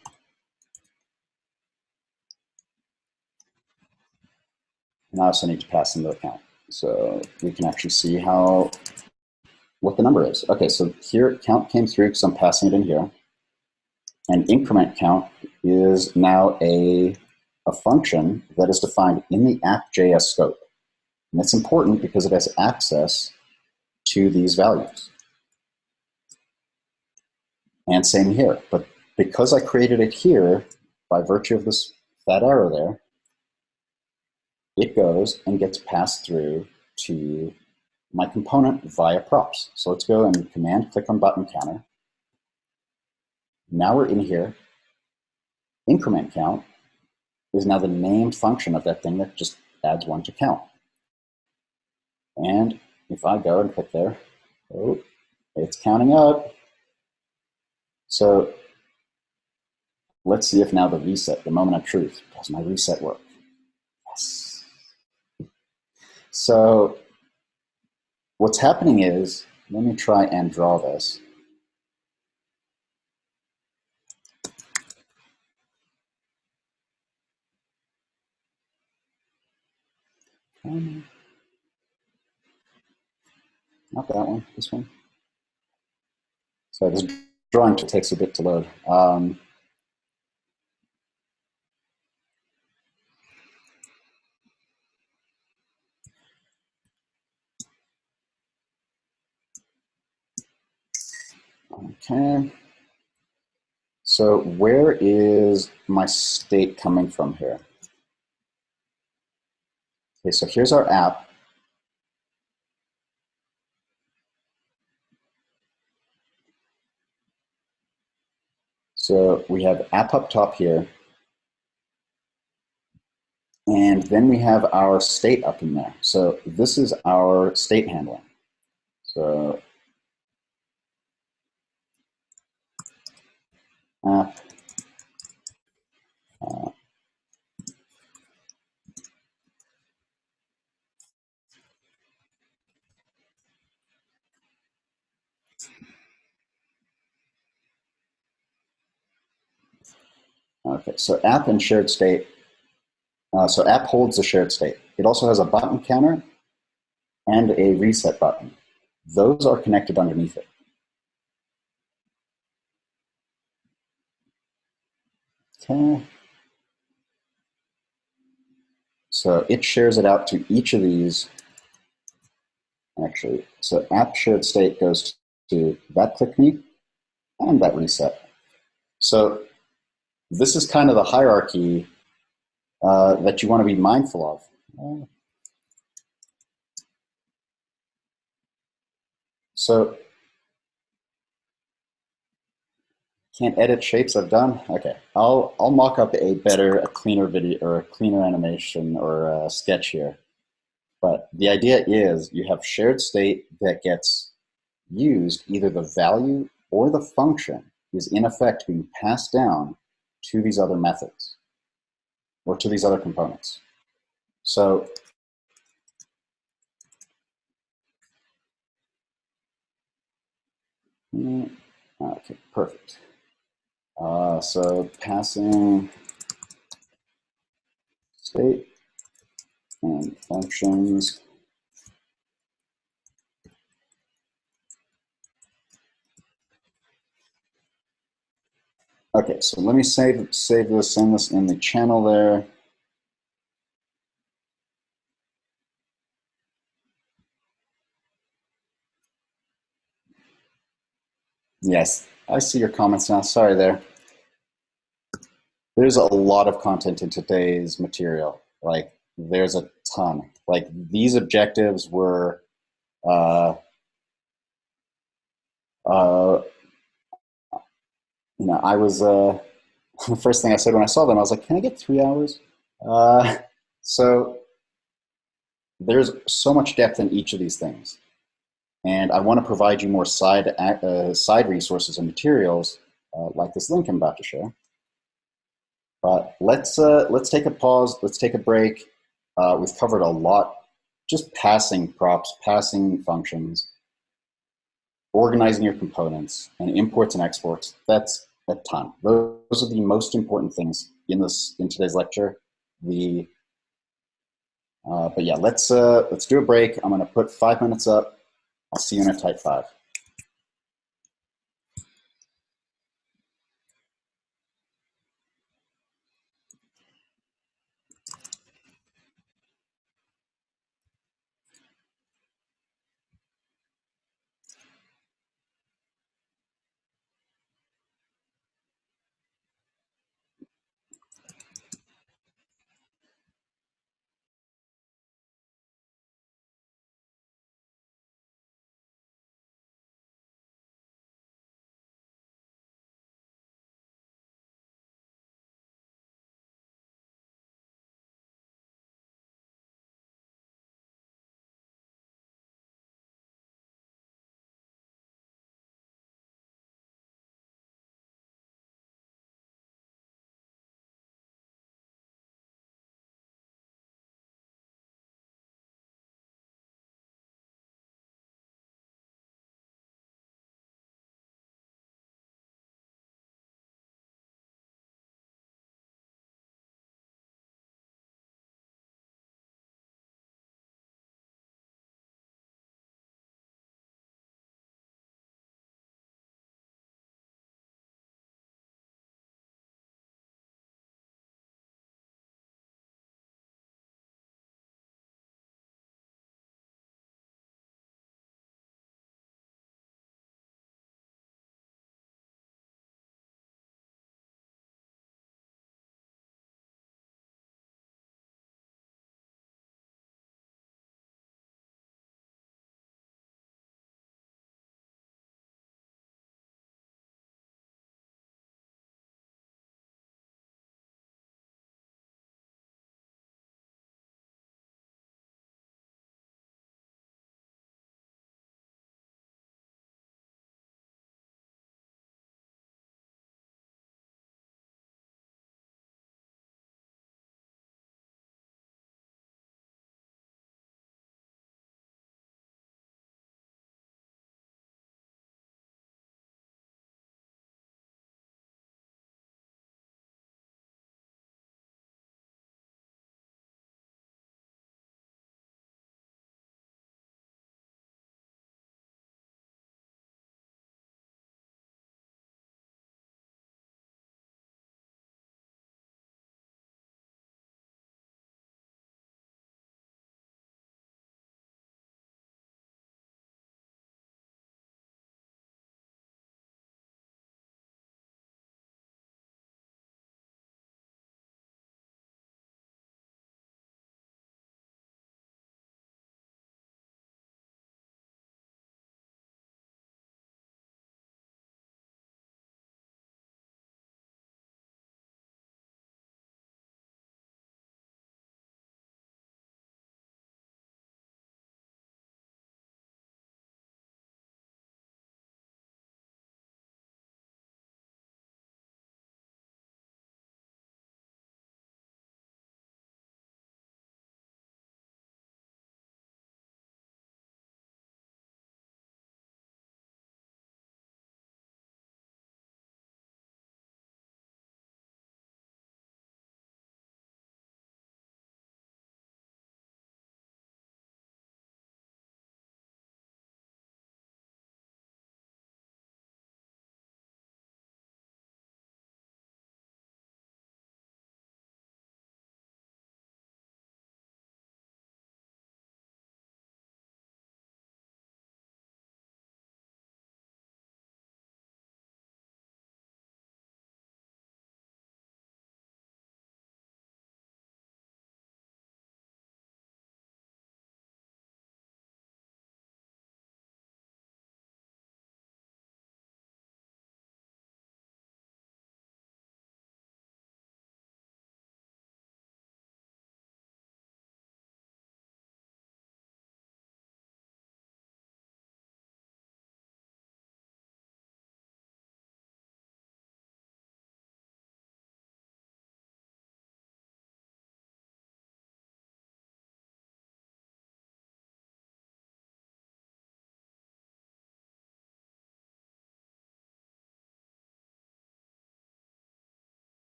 A: And I also need to pass in the count, so we can actually see what the number is. Okay, so here count came through because I'm passing it in here. And increment count is now a function that is defined in the app.js scope. And that's important because it has access to these values. And same here, but because I created it here, by virtue of this fat arrow there, it goes and gets passed through to my component via props. So let's go and command click on button counter. Now we're in here. Increment count is now the named function of that thing that just adds 1 to count. And if I go and click there, oh, it's counting up. So let's see if now the reset, the moment of truth, does my reset work? Yes. So what's happening is, let me try and draw this. Not that one, this one. So this drawing takes a bit to load. Okay. So where is my state coming from here? Okay, so here's our app. So we have app up top here. And then we have our state up in there. So this is our state handling. So app, okay, so app and shared state. So app holds the shared state. It also has a button counter and a reset button. Those are connected underneath it. Okay. So it shares it out to each of these. Actually, so app shared state goes to that click me and that reset. So this is kind of the hierarchy that you want to be mindful of. So can't edit shapes I've done? Okay, I'll mock up a cleaner video or a cleaner animation or a sketch here. But the idea is you have shared state that gets used, either the value or the function is in effect being passed down to these other methods or to these other components. So okay, perfect. So passing state and functions. Okay, so let me save this, send this in the channel there. Yes, I see your comments now. Sorry there. There's a lot of content in today's material. Like, there's a ton. Like, these objectives were, uh, uh, I was, the first thing I said when I saw them, I was like, can I get 3 hours? Uh, so there's so much depth in each of these things. And I want to provide you more side resources and materials like this link I'm about to share. But let's take a pause. Let's take a break. We've covered a lot. Just passing props, passing functions, organizing your components, and imports and exports. That's a ton. Those are the most important things in today's lecture. But yeah, let's do a break. I'm going to put 5 minutes up. I'll see you in a type 5.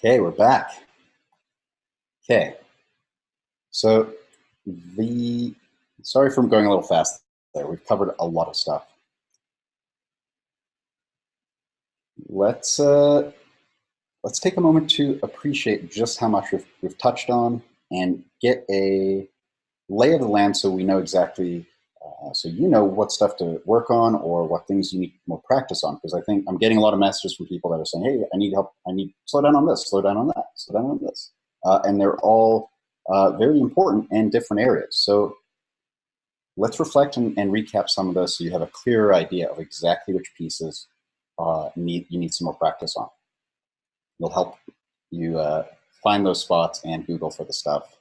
A: Okay, we're back. Okay, so sorry for going a little fast there. We've covered a lot of stuff. Let's take a moment to appreciate just how much we've touched on and get a lay of the land so we know exactly, so you know what stuff to work on or what things you need more practice on. Because I think I'm getting a lot of messages from people that are saying, hey, I need help. I need slow down on this, slow down on that, slow down on this. And they're all very important and different areas. So let's reflect and recap some of this so you have a clearer idea of exactly which pieces you need some more practice on. It'll help you find those spots and Google for the stuff.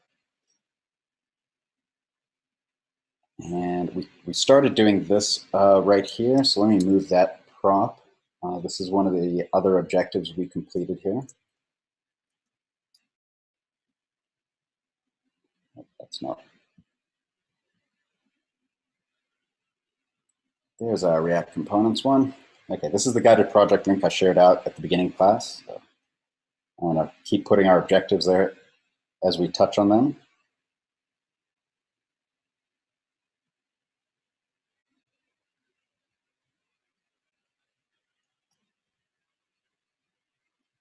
A: And we started doing this right here, so let me move that prop. This is one of the other objectives we completed here. That's not. There's our React Components one. Okay, this is the guided project link I shared out at the beginning of class. So I want to keep putting our objectives there as we touch on them.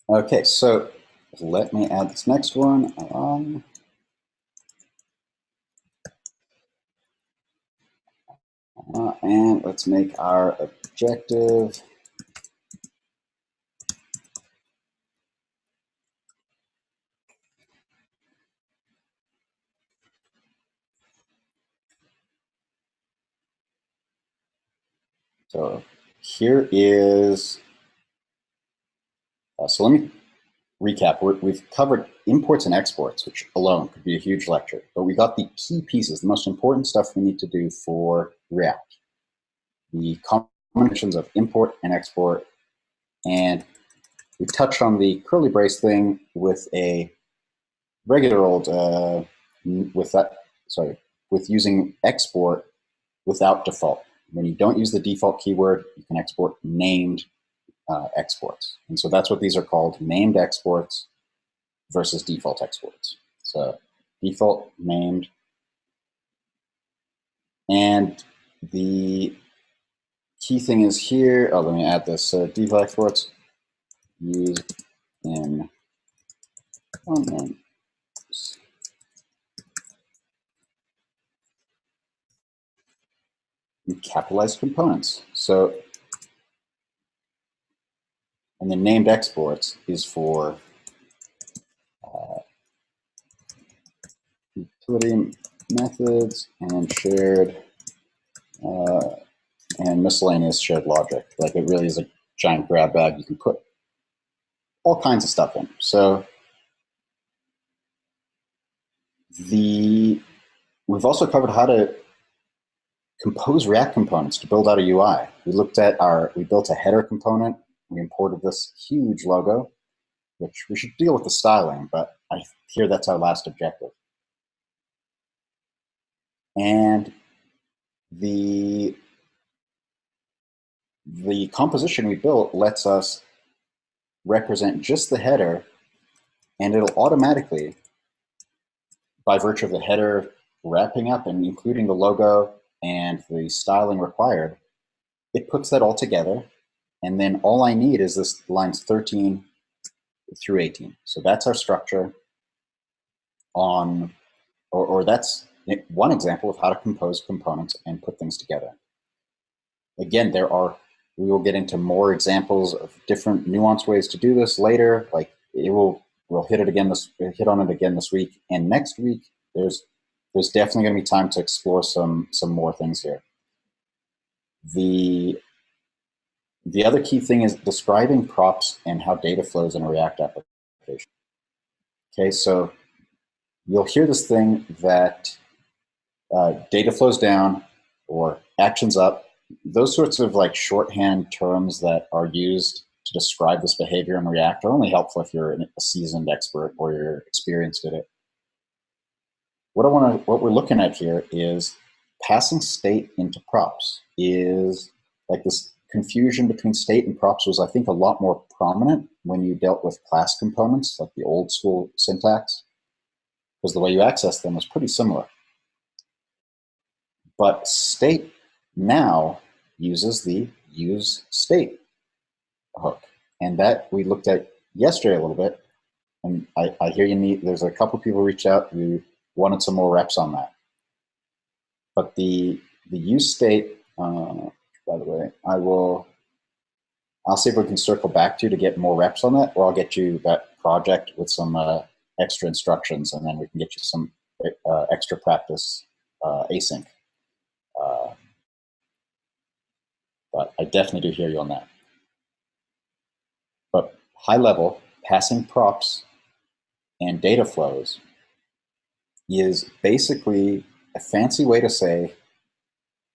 A: Okay, so let me add this next one. And let's make our objective so here is, so let me recap. We've covered imports and exports, which alone could be a huge lecture, but we got the key pieces, the most important stuff we need to do for React. The combinations of import and export, and we touched on the curly brace thing with a regular old, with using export without default. When you don't use the default keyword, you can export named exports. And so that's what these are called, named exports versus default exports. So default, named, and the key thing is here, let me add this, default exports used in capitalized components. So, and the named exports is for utility methods and shared and miscellaneous shared logic. Like it really is a giant grab bag. You can put all kinds of stuff in. So we've also covered how to compose React components to build out a UI. We built a header component. We imported this huge logo, which we should deal with the styling, but I hear that's our last objective. And the composition we built lets us represent just the header, and it'll automatically, by virtue of the header wrapping up and including the logo and the styling required, it puts that all together. And then all I need is this lines 13 through 18. So that's our structure on, or that's one example of how to compose components and put things together. Again, we will get into more examples of different nuanced ways to do this later. Like we'll hit on it again this week, and next week there's definitely going to be time to explore some more things here. The other key thing is describing props and how data flows in a React application. Okay, so you'll hear this thing that data flows down or actions up. Those sorts of like shorthand terms that are used to describe this behavior in React are only helpful if you're a seasoned expert or you're experienced at it. What we're looking at here is passing state into props is like this confusion between state and props was, I think, a lot more prominent when you dealt with class components, like the old school syntax, because the way you access them was pretty similar. But state now uses the use state hook. And that we looked at yesterday a little bit. And I hear there's a couple people reached out who wanted some more reps on that. But the use state, by the way, I'll see if we can circle back to get more reps on that, or I'll get you that project with some extra instructions, and then we can get you some extra practice async. But I definitely do hear you on that. But high level, passing props and data flows is basically a fancy way to say,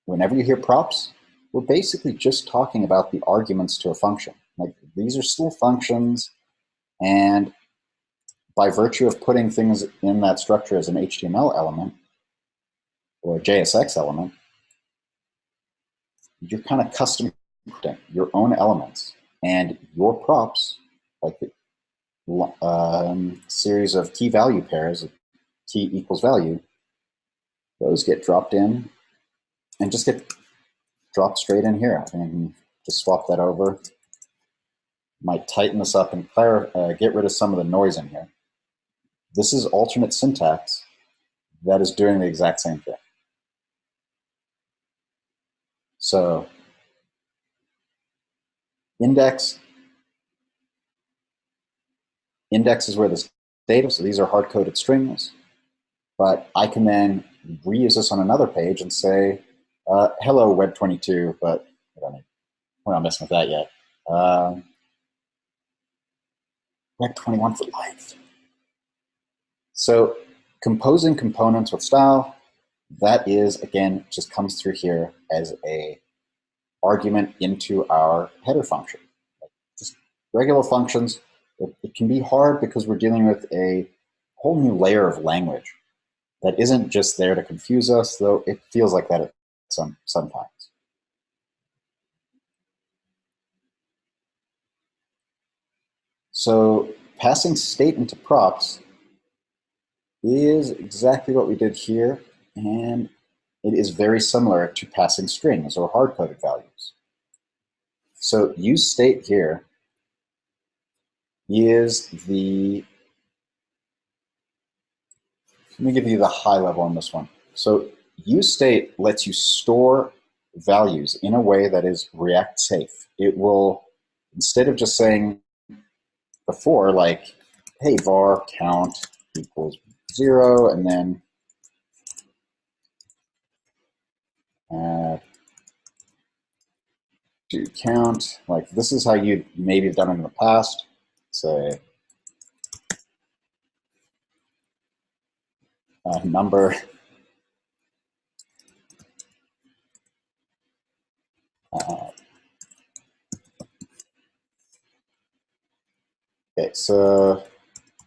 A: whenever you hear props, we're basically just talking about the arguments to a function. Like, these are still functions, and by virtue of putting things in that structure as an HTML element or a JSX element, you're kind of custom your own elements, and your props, like the series of key value pairs, key equals value, those get dropped in and just get dropped straight in here. And just swap that over. Might tighten this up and get rid of some of the noise in here. This is alternate syntax that is doing the exact same thing. So index is where this data, so these are hard-coded strings, but I can then reuse this on another page and say, hello, WEB22, but we're not messing with that yet. WEB21 for life. So composing components with style, that is, again, just comes through here as a argument into our header function. Just regular functions. It can be hard because we're dealing with a whole new layer of language that isn't just there to confuse us, though it feels like that sometimes. So passing state into props is exactly what we did here, and it is very similar to passing strings or hard-coded values. So use state here is let me give you the high level on this one. So use state lets you store values in a way that is React safe. It will, instead of just saying before, like, hey, var count equals 0, and then to count, like this is how you maybe have done it in the past. Say number okay, so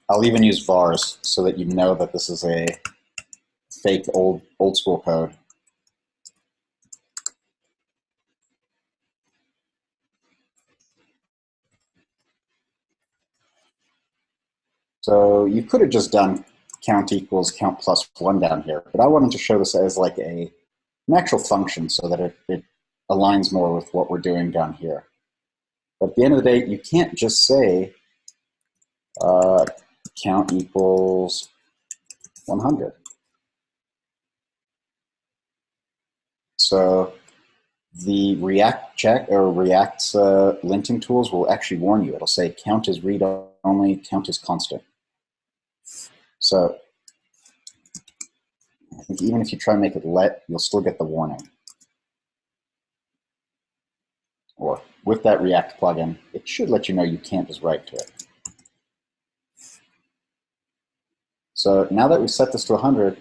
A: I'll even use vars so that you know that this is a fake old school code. So you could have just done count equals count plus 1 down here, but I wanted to show this as like an actual function so that it aligns more with what we're doing down here. But at the end of the day, you can't just say count equals 100. So the React check or React's linting tools will actually warn you. It'll say count is read only, count is constant. So I think even if you try and make it let, you'll still get the warning. Or with that React plugin, it should let you know you can't just write to it. So now that we've set this to 100,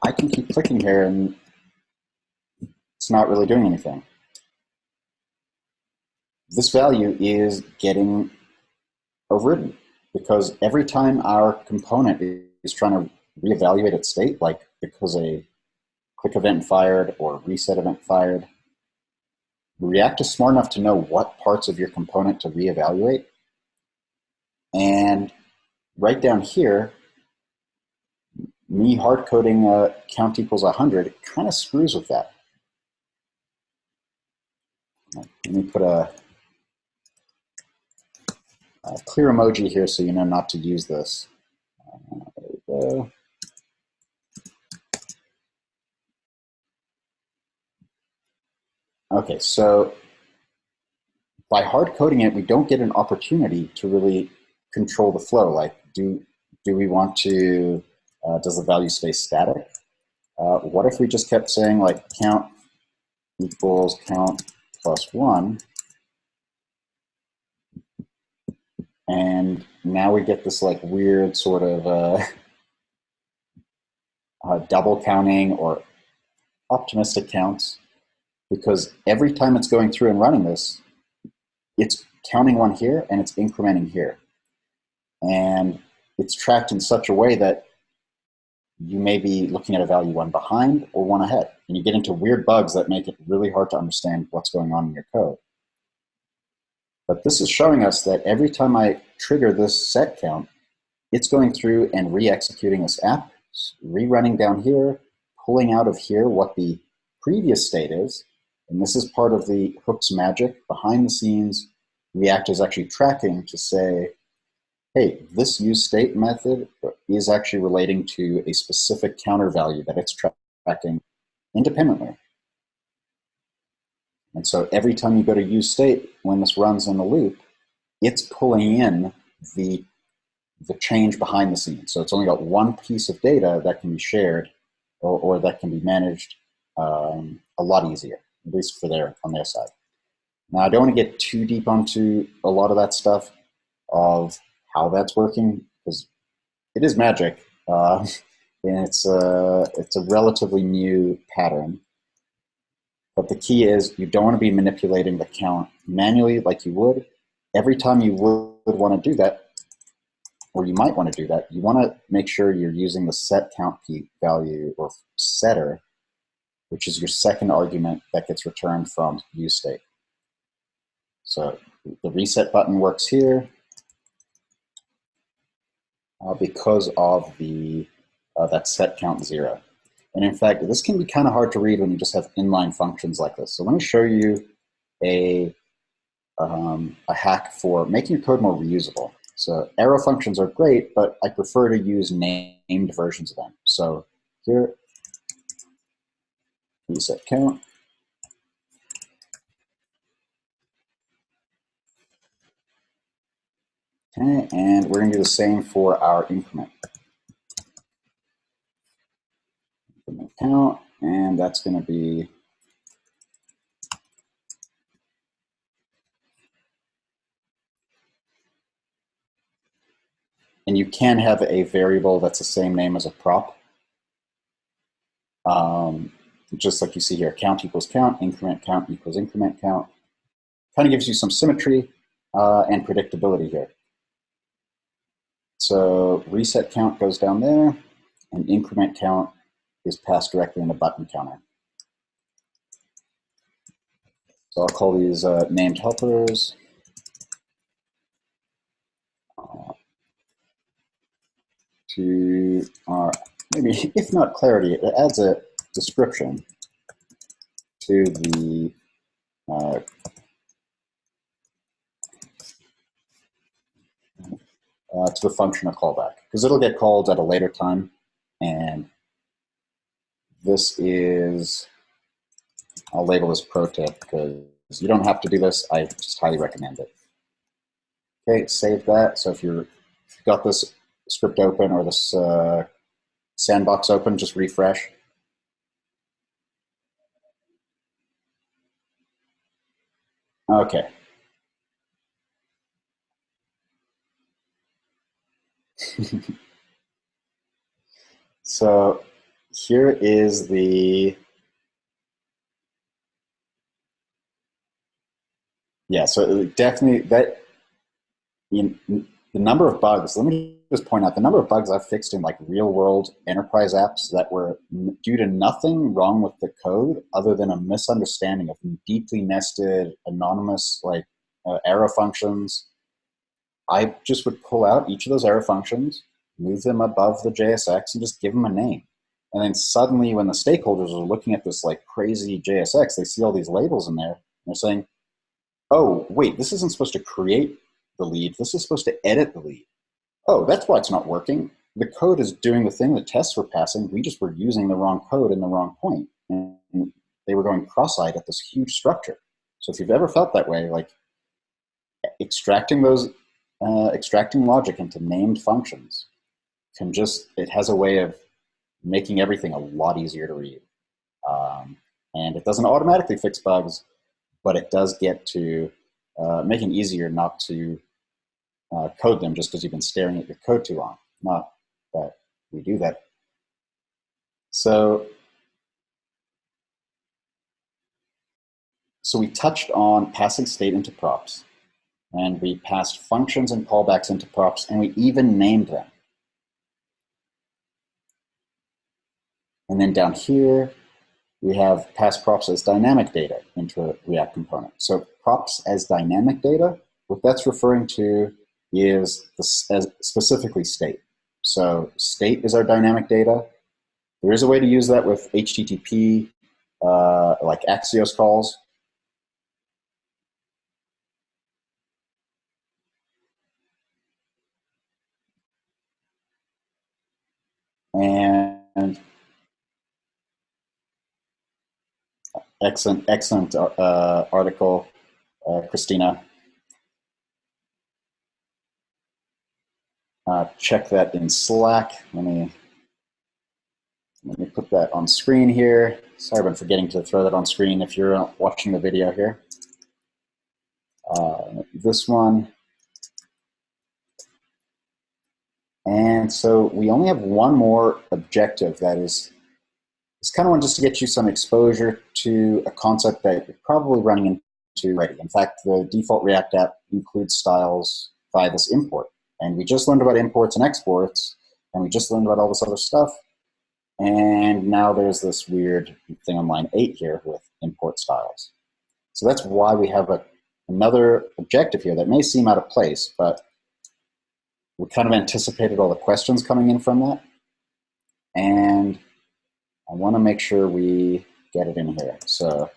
A: I can keep clicking here and it's not really doing anything. This value is getting overridden because every time our component is trying to reevaluate its state, like because a click event fired or reset event fired, React is smart enough to know what parts of your component to reevaluate. And right down here, me hard coding count equals 100 kind of screws with that. Let me put a clear emoji here so you know not to use this. There we go. Okay, so by hard coding it, we don't get an opportunity to really control the flow. Like, do we want to, does the value stay static? What if we just kept saying like count equals count plus 1, and now we get this like weird sort of double counting or optimistic counts, because every time it's going through and running this, it's counting 1 here and it's incrementing here. And it's tracked in such a way that you may be looking at a value 1 behind or 1 ahead. And you get into weird bugs that make it really hard to understand what's going on in your code. But this is showing us that every time I trigger this set count, it's going through and re-executing this app, rerunning down here, pulling out of here what the previous state is. And this is part of the hook's magic. Behind the scenes, React is actually tracking to say, hey, this useState method is actually relating to a specific counter value that it's tracking independently. And so every time you go to useState, when this runs in the loop, it's pulling in the change behind the scenes. So it's only got one piece of data that can be shared or that can be managed a lot easier, at least for on their side. Now, I don't want to get too deep onto a lot of that stuff of how that's working, because it is magic, and it's a relatively new pattern. But the key is you don't want to be manipulating the count manually like you would. Every time you would want to do that, or you might want to do that, you want to make sure you're using the set count key value or setter, which is your second argument that gets returned from useState. So the reset button works here because of the that set count 0. And in fact, this can be kind of hard to read when you just have inline functions like this. So let me show you a hack for making your code more reusable. So arrow functions are great, but I prefer to use named versions of them. So here, reset count. Okay, and we're going to do the same for our increment. Increment count, and that's going to be and you can have a variable that's the same name as a prop. Just like you see here, count equals count equals increment count. Kind of gives you some symmetry and predictability here. So reset count goes down there, and increment count is passed directly in the button counter. So I'll call these named helpers. To maybe, if not clarity, it adds a description to the functional callback, because it'll get called at a later time. And this is, I'll label this pro tip because you don't have to do this. I just highly recommend it. Okay, save that. So if you've got this script open or this sandbox open, just refresh. Okay. So here is the, yeah, so definitely that, the number of bugs, let me just point out the number of bugs I've fixed in like real world enterprise apps that were due to nothing wrong with the code other than a misunderstanding of deeply nested anonymous like arrow functions. I just would pull out each of those arrow functions, move them above the JSX, and just give them a name. And then suddenly when the stakeholders are looking at this like crazy JSX, they see all these labels in there, and they're saying, oh, wait, this isn't supposed to create the lead. This is supposed to edit the lead. Oh, that's why it's not working. The code is doing the thing the tests were passing. We just were using the wrong code in the wrong point. And they were going cross-eyed at this huge structure. So if you've ever felt that way, like extracting logic into named functions it has a way of making everything a lot easier to read. And it doesn't automatically fix bugs, but it does get to making it easier not to code them just because you've been staring at your code too long. Not that we do that. So we touched on passing state into props, and we passed functions and callbacks into props, and we even named them. And then down here, we have passed props as dynamic data into a React component. So props as dynamic data, what that's referring to is specifically state. So state is our dynamic data. There is a way to use that with HTTP, like Axios calls. And excellent article, Christina. Check that in Slack. Let me put that on screen here. Sorry about forgetting to throw that on screen if you're watching the video here. This one. And so we only have one more objective that is kind of one just to get you some exposure to a concept that you're probably running into already. In fact, the default React app includes styles via this import. And we just learned about imports and exports, and we just learned about all this other stuff. And now there's this weird thing on line 8 here with import styles. So that's why we have another objective here that may seem out of place, but we kind of anticipated all the questions coming in from that. And I want to make sure we get it in here. So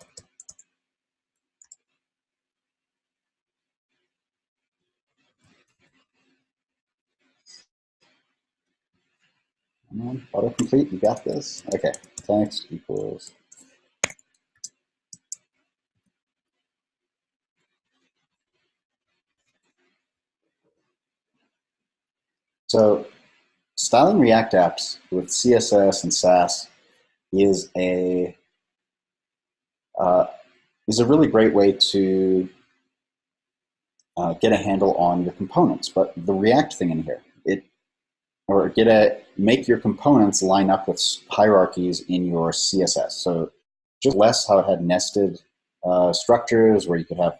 A: come on, autocomplete, you got this? Okay, text equals. So styling React apps with CSS and Sass is a really great way to get a handle on your components. But the React thing in here, make your components line up with hierarchies in your CSS. So just less how it had nested structures where you could have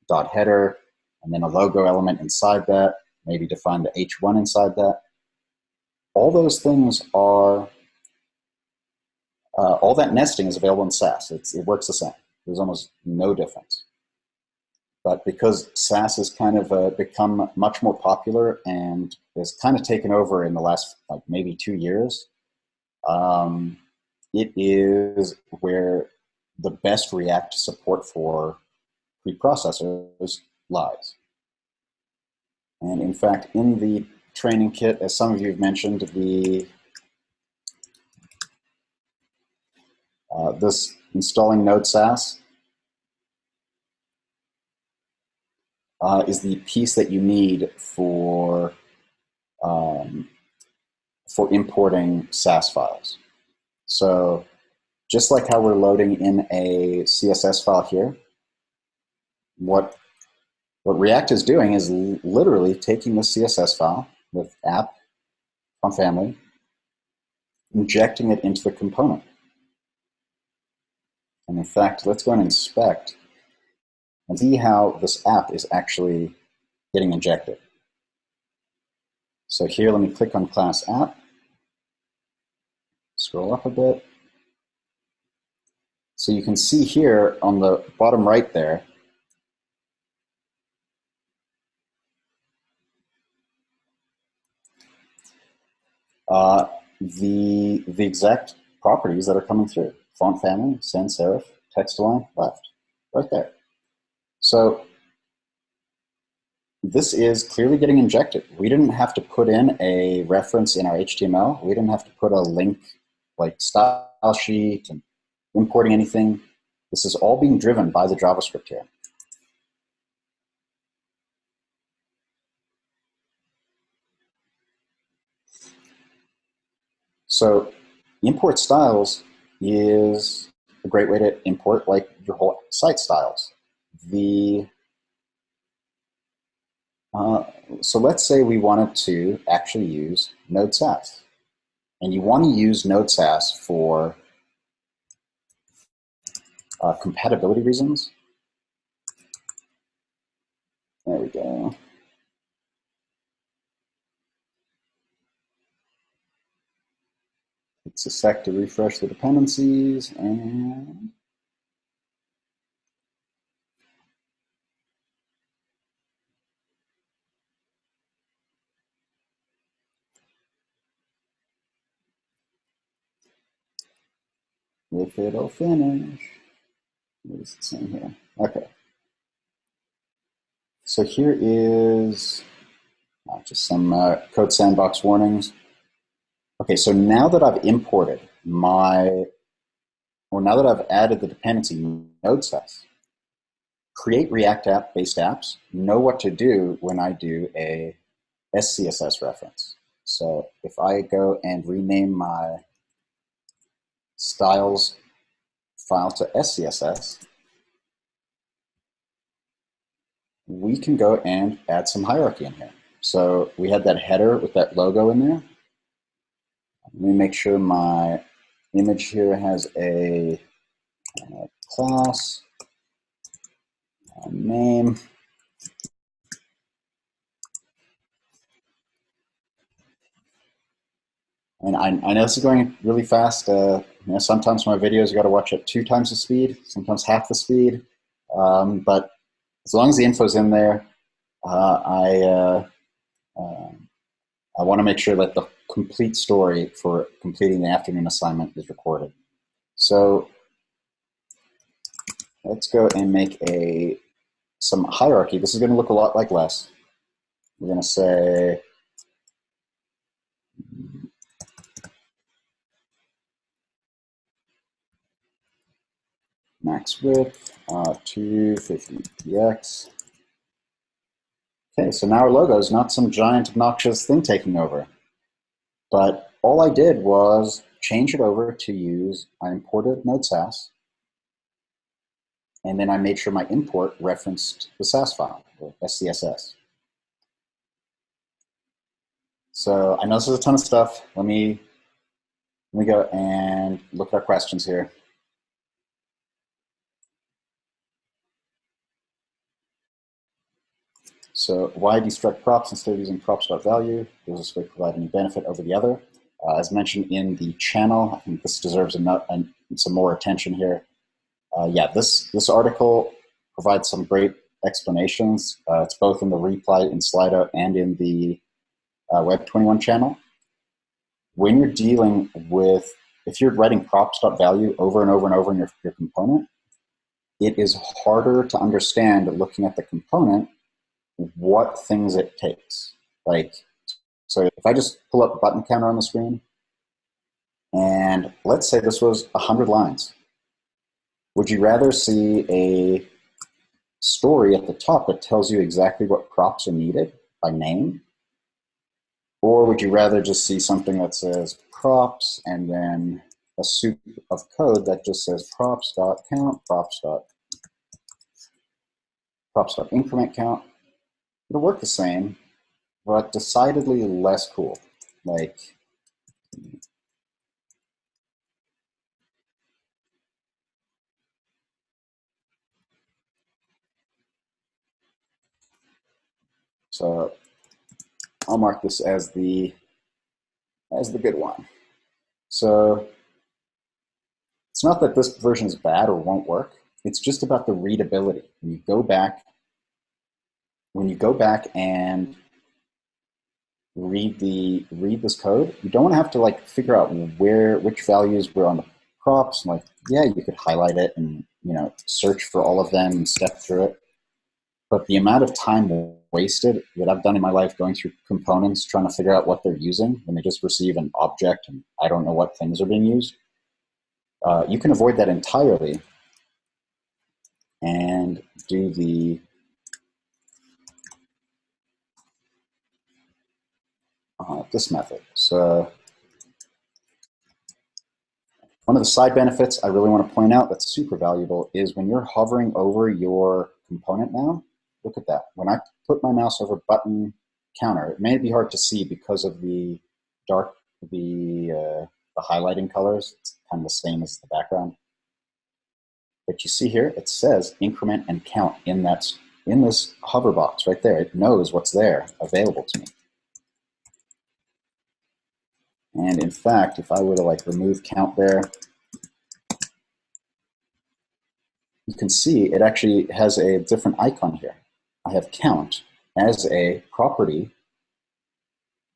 A: dot header and then a logo element inside that, maybe define the H1 inside that. All those things are, all that nesting is available in Sass. It works the same. There's almost no difference. But because Sass has kind of become much more popular and has kind of taken over in the last maybe 2 years, it is where the best React support for preprocessors lies. And in fact, in the training kit, as some of you have mentioned, this installing Node Sass is the piece that you need for importing Sass files. So just like how we're loading in a CSS file here, what React is doing is literally taking the CSS file with app on family, injecting it into the component. And in fact, let's go and inspect and see how this app is actually getting injected. So here, let me click on class app, scroll up a bit. So you can see here on the bottom right there, the exact properties that are coming through. Font family, sans serif, text align, left, right there. So this is clearly getting injected. We didn't have to put in a reference in our HTML. We didn't have to put a link like style sheet and importing anything. This is all being driven by the JavaScript here. So import styles is a great way to import like your whole site styles. So let's say we wanted to actually use Node Sass. And you want to use Node Sass for compatibility reasons. There we go. It's a sec to refresh the dependencies, and if it'll finish. What is it saying here? Okay. So here is just some code sandbox warnings. Okay, so now that I've imported now that I've added the dependency Node Sass, create React app-based apps know what to do when I do a SCSS reference. So if I go and rename my styles file to SCSS, we can go and add some hierarchy in here. So we had that header with that logo in there. Let me make sure my image here has a class, a name, and I know this is going really fast. Sometimes my videos you got to watch at 2 times the speed, sometimes half the speed. But as long as the info's in there, I want to make sure that the complete story for completing the afternoon assignment is recorded. So let's go and make some hierarchy. This is going to look a lot like less. We're going to say max width 250 px. Okay, so now our logo is not some giant obnoxious thing taking over. But all I did was change it over to use, I imported Node Sass, and then I made sure my import referenced the Sass file, or SCSS. So I know this is a ton of stuff. Let me go and look at our questions here. So why destruct props instead of using props.value? Does this way provide any benefit over the other? As mentioned in the channel, I think this deserves some more attention here. Yeah, this article provides some great explanations. It's both in the reply in Slido and in the WEB21 channel. When you're dealing with, if you're writing props.value over and over and over in your component, it is harder to understand looking at the component what things it takes. Like, so if I just pull up button counter on the screen, and let's say this was 100 lines, would you rather see a story at the top that tells you exactly what props are needed by name? Or would you rather just see something that says props and then a soup of code that just says props.count, props.increment count? It'll work the same, but decidedly less cool. Like, so I'll mark this as the good one. So it's not that this version is bad or won't work. It's just about the readability. When you go back and read this code, you don't have to like figure out which values were on the props. Like, yeah, you could highlight it and search for all of them and step through it. But the amount of time wasted that I've done in my life going through components, trying to figure out what they're using when they just receive an object and I don't know what things are being used, you can avoid that entirely and do this method. So one of the side benefits I really want to point out that's super valuable is when you're hovering over your component now, look at that. When I put my mouse over button counter, it may be hard to see because of the highlighting colors. It's kind of the same as the background. But you see here, it says increment and count in this hover box right there. It knows what's there available to me. And in fact, if I were to like remove count there, you can see it actually has a different icon here. I have count as a property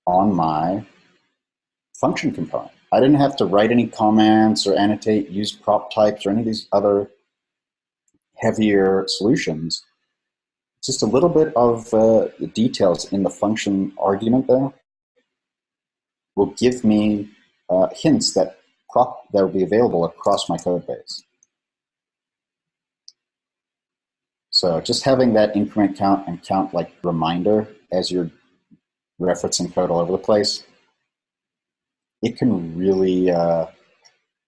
A: on my function component. I didn't have to write any comments or annotate, use prop types or any of these other heavier solutions. Just a little bit of the details in the function argument there will give me hints that will be available across my code base. So just having that increment count and count like reminder as you're referencing code all over the place, it can really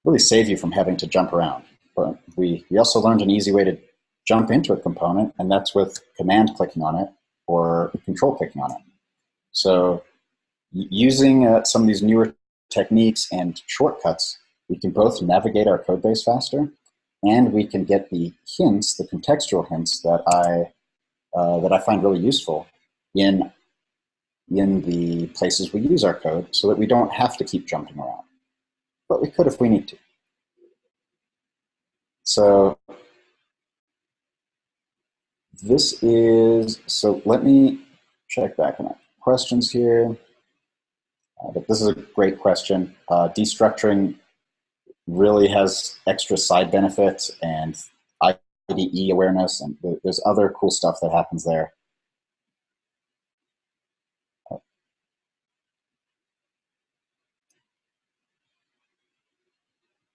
A: really save you from having to jump around. But we also learned an easy way to jump into a component, and that's with command clicking on it or control clicking on it. So using some of these newer techniques and shortcuts, we can both navigate our code base faster, and we can get the hints, the contextual hints that I find really useful in the places we use our code, so that we don't have to keep jumping around. But we could if we need to. So let me check back on questions here. But this is a great question. Destructuring really has extra side benefits and IDE awareness, and there's other cool stuff that happens there.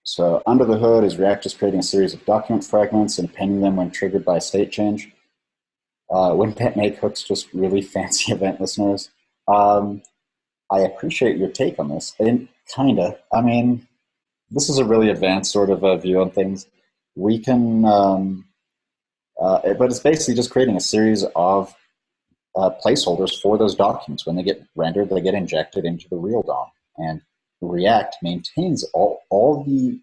A: So under the hood, is React just creating a series of document fragments and appending them when triggered by a state change? Wouldn't that make hooks just really fancy event listeners? I appreciate your take on this. And kinda. I mean, this is a really advanced sort of view on things. We can, but it's basically just creating a series of placeholders for those documents. When they get rendered, they get injected into the real DOM. And React maintains all the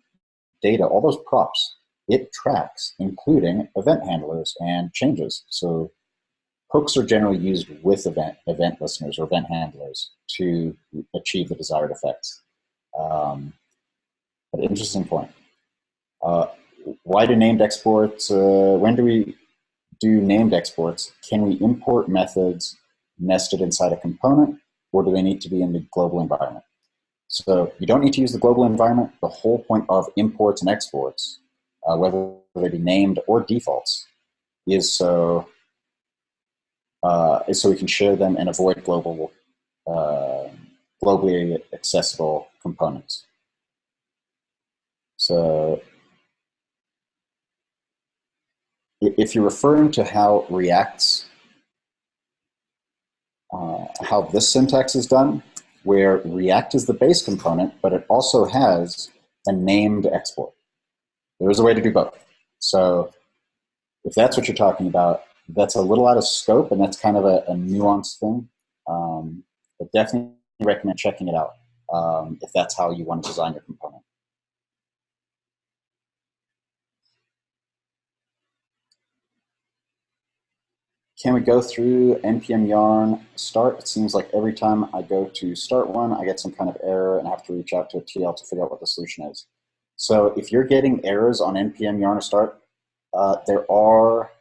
A: data, all those props it tracks, including event handlers and changes. So hooks are generally used with event listeners or event handlers to achieve the desired effects. But interesting point. Why do named exports? When do we do named exports? Can we import methods nested inside a component, or do they need to be in the global environment? So you don't need to use the global environment. The whole point of imports and exports, whether they be named or defaults, is so we can share them and avoid globally accessible components. So if you're referring to how React's, how this syntax is done, where React is the base component, but it also has a named export. There is a way to do both. So if that's what you're talking about, that's a little out of scope, and that's kind of a nuanced thing. But definitely recommend checking it out if that's how you want to design your component. can we go through npm yarn start? It seems like every time I go to start one, I get some kind of error and I have to reach out to a TL to figure out what the solution is. So if you're getting errors on npm yarn start, there are,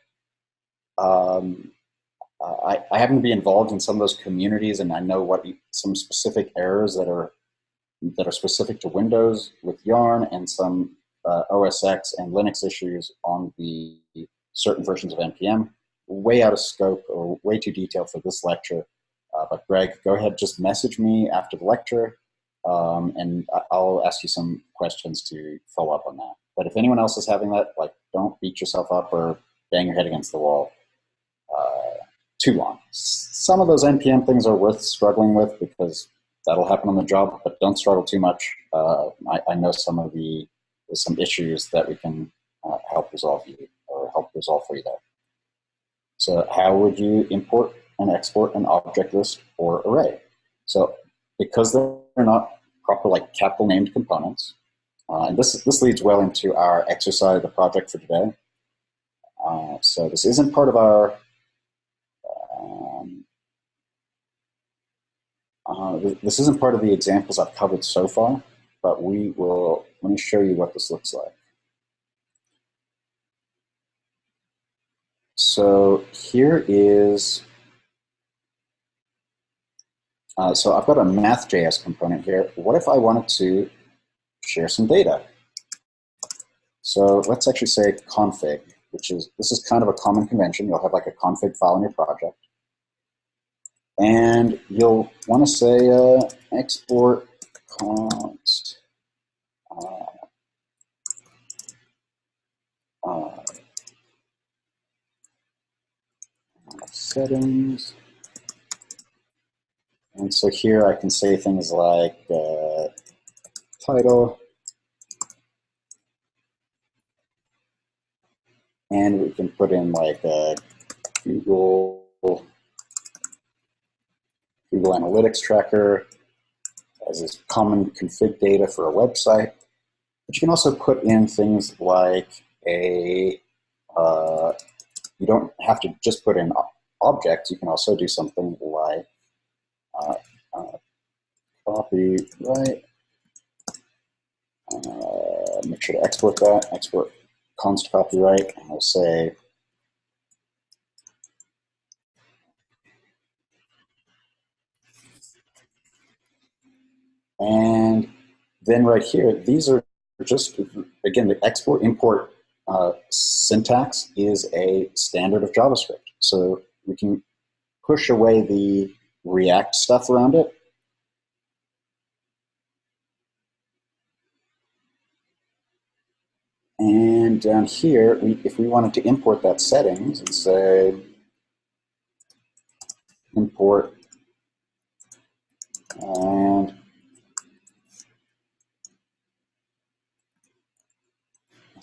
A: I happen to be involved in some of those communities, and I know what some specific errors that are specific to Windows with Yarn, and some OS X and Linux issues on the certain versions of NPM. Way out of scope or way too detailed for this lecture. But Greg, go ahead, just message me after the lecture, and I'll ask you some questions to follow up on that. But if anyone else is having that, like, don't beat yourself up or bang your head against the wall too long. Some of those NPM things are worth struggling with because that'll happen on the job, but don't struggle too much. I know there's some issues that we can help resolve for you there. So how would you import and export an object list or array? So because they're not proper, like, capital named components, and this leads well into our exercise of the project for today. So this isn't part of our this isn't part of the examples I've covered so far, but let me show you what this looks like. So here is, so I've got a math.js component here. What if I wanted to share some data? So let's actually say config, this is kind of a common convention. You'll have like a config file in your project. And you'll want to say export const settings. And so here I can say things like title, and we can put in like Google Analytics tracker as is common config data for a website. But you can also put in things like you don't have to just put in objects. You can also do something like copyright. Make sure to export that. Export const copyright, and I'll say and then right here, these are just, again, the export import syntax is a standard of JavaScript. So we can push away the React stuff around it. And down here, if we wanted to import that settings, and say import, and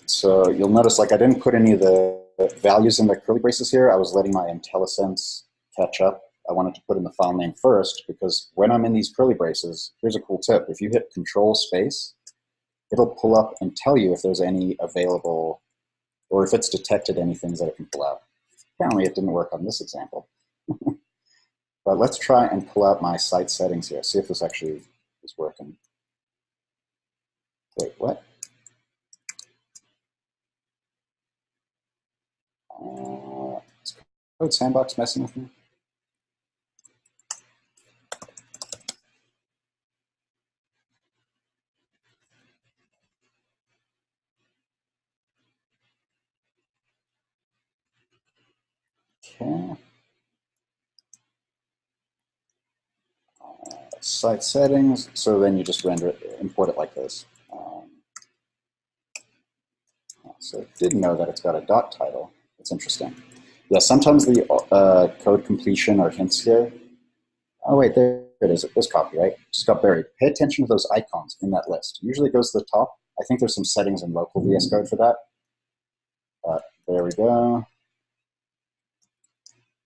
A: so you'll notice, like, I didn't put any of the values in the curly braces here. I was letting my IntelliSense catch up. I wanted to put in the file name first because when I'm in these curly braces, here's a cool tip. If you hit Control Space, it'll pull up and tell you if there's any available, or if it's detected any things that it can pull out. Apparently it didn't work on this example. But let's try and pull out my site settings here, see if this actually is working. Wait, what? Is Code Sandbox messing with me? Okay. Site settings, so then you just import it like this. So I didn't know that it's got a dot title. That's interesting. Yeah, sometimes the code completion or hints here. Oh wait, there it is. There's copyright. Just got buried. Pay attention to those icons in that list. Usually it goes to the top. I think there's some settings in local VS Code for that. There we go.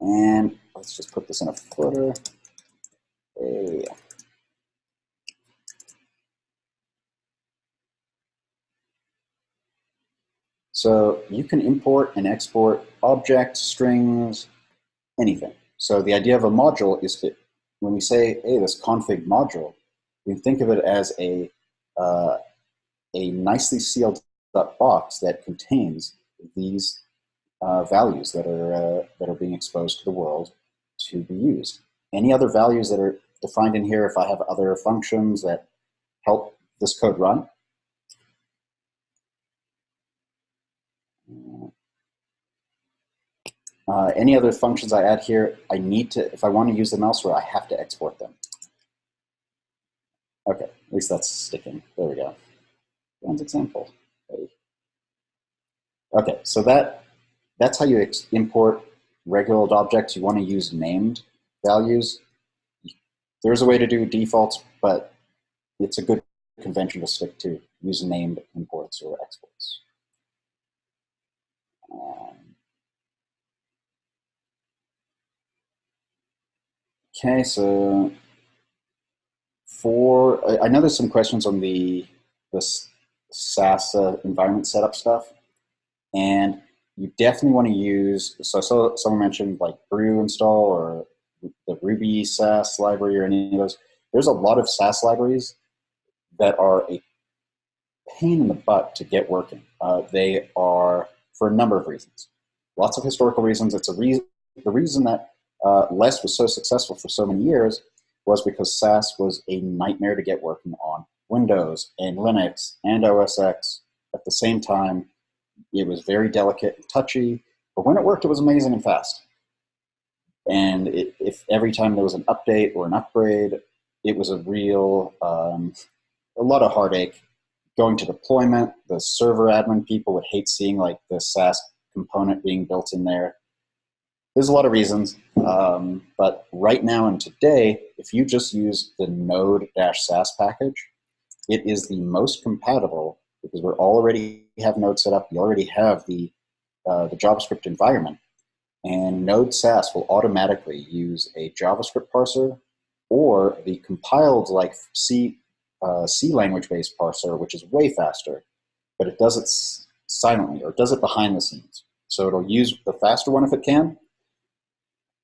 A: And let's just put this in a footer. Hey. So you can import and export objects, strings, anything. So the idea of a module is that when we say, hey, this config module, we can think of it as a nicely sealed up box that contains these values that are being exposed to the world to be used. Any other values that are defined in here, if I have other functions that help this code run, any other functions I add here, I need to, if I want to use them elsewhere, I have to export them. Okay, at least that's sticking. There we go. One example. Okay, so that's how you import regular old objects. You want to use named values. There's a way to do defaults, but it's a good convention to stick to. Use named imports or exports. Okay, so I know there's some questions on the SaaS environment setup stuff, and you definitely want to use, so someone mentioned like brew install or the Ruby SaaS library or any of those. There's a lot of SaaS libraries that are a pain in the butt to get working. They are for a number of reasons. Lots of historical reasons. The reason that Less was so successful for so many years was because SaaS was a nightmare to get working on Windows and Linux and OS X at the same time. It was very delicate and touchy, but when it worked, it was amazing and fast. And if every time there was an update or an upgrade, it was a real, a lot of heartache. Going to deployment, the server admin people would hate seeing like the SaaS component being built in there. There's a lot of reasons, but right now and today, if you just use the Node-SaaS package, it is the most compatible because we already have Node set up. We already have the JavaScript environment, and Node SaaS will automatically use a JavaScript parser or the compiled like C language-based parser, which is way faster, but it does it silently or does it behind the scenes. So it'll use the faster one if it can.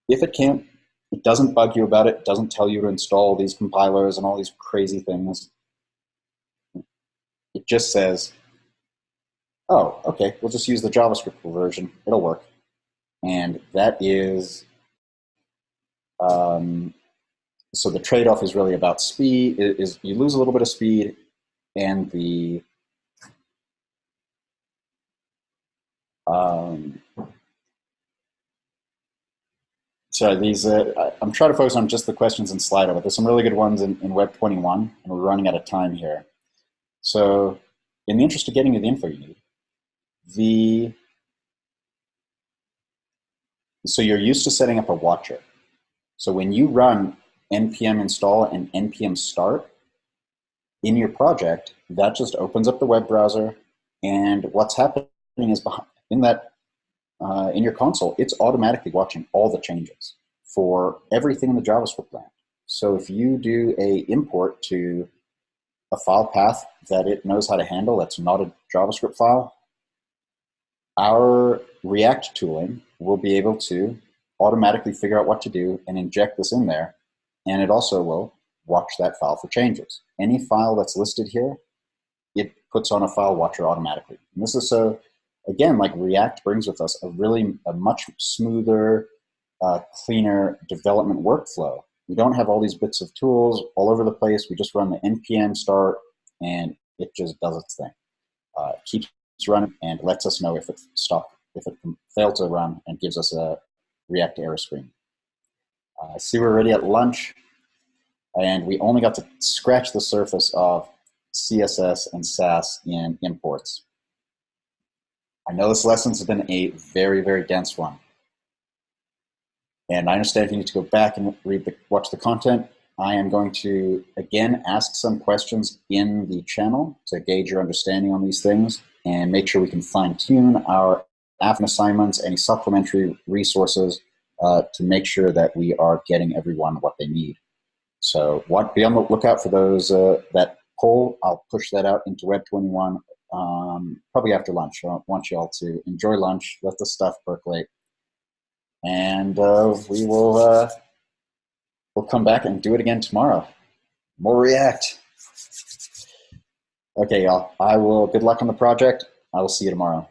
A: If it can't, it doesn't bug you about it. It doesn't tell you to install these compilers and all these crazy things. It just says, oh, okay, we'll just use the JavaScript version. It'll work. And that is, so the trade-off is really about speed. Is you lose a little bit of speed, and the sorry, these I'm trying to focus on just the questions in Slido, but there's some really good ones in WEB21, and we're running out of time here. So in the interest of getting you the info you need, so you're used to setting up a watcher. So when you run npm install and npm start in your project, that just opens up the web browser, and what's happening is in your console, it's automatically watching all the changes for everything in the JavaScript land. So if you do a import to a file path that it knows how to handle, that's not a JavaScript file, our React tooling will be able to automatically figure out what to do and inject this in there, and it also will watch that file for changes. Any file that's listed here, it puts on a file watcher automatically. And this is so, again, like React brings with us a much smoother, cleaner development workflow. We don't have all these bits of tools all over the place. We just run the npm start, and it just does its thing. It keeps running and lets us know if it can fail to run, and gives us a React error screen. I see we're already at lunch, and we only got to scratch the surface of CSS and Sass in imports. I know this lesson's been a very, very dense one. And I understand if you need to go back and watch the content. I am going to, again, ask some questions in the channel to gauge your understanding on these things and make sure we can fine-tune our assignments, any supplementary resources to make sure that we are getting everyone what they need. So be on the lookout for those, that poll. I'll push that out into WEB21 probably after lunch. I want you all to enjoy lunch, let the stuff percolate, and we'll come back and do it again tomorrow. More React. Okay, y'all. Good luck on the project. I will see you tomorrow.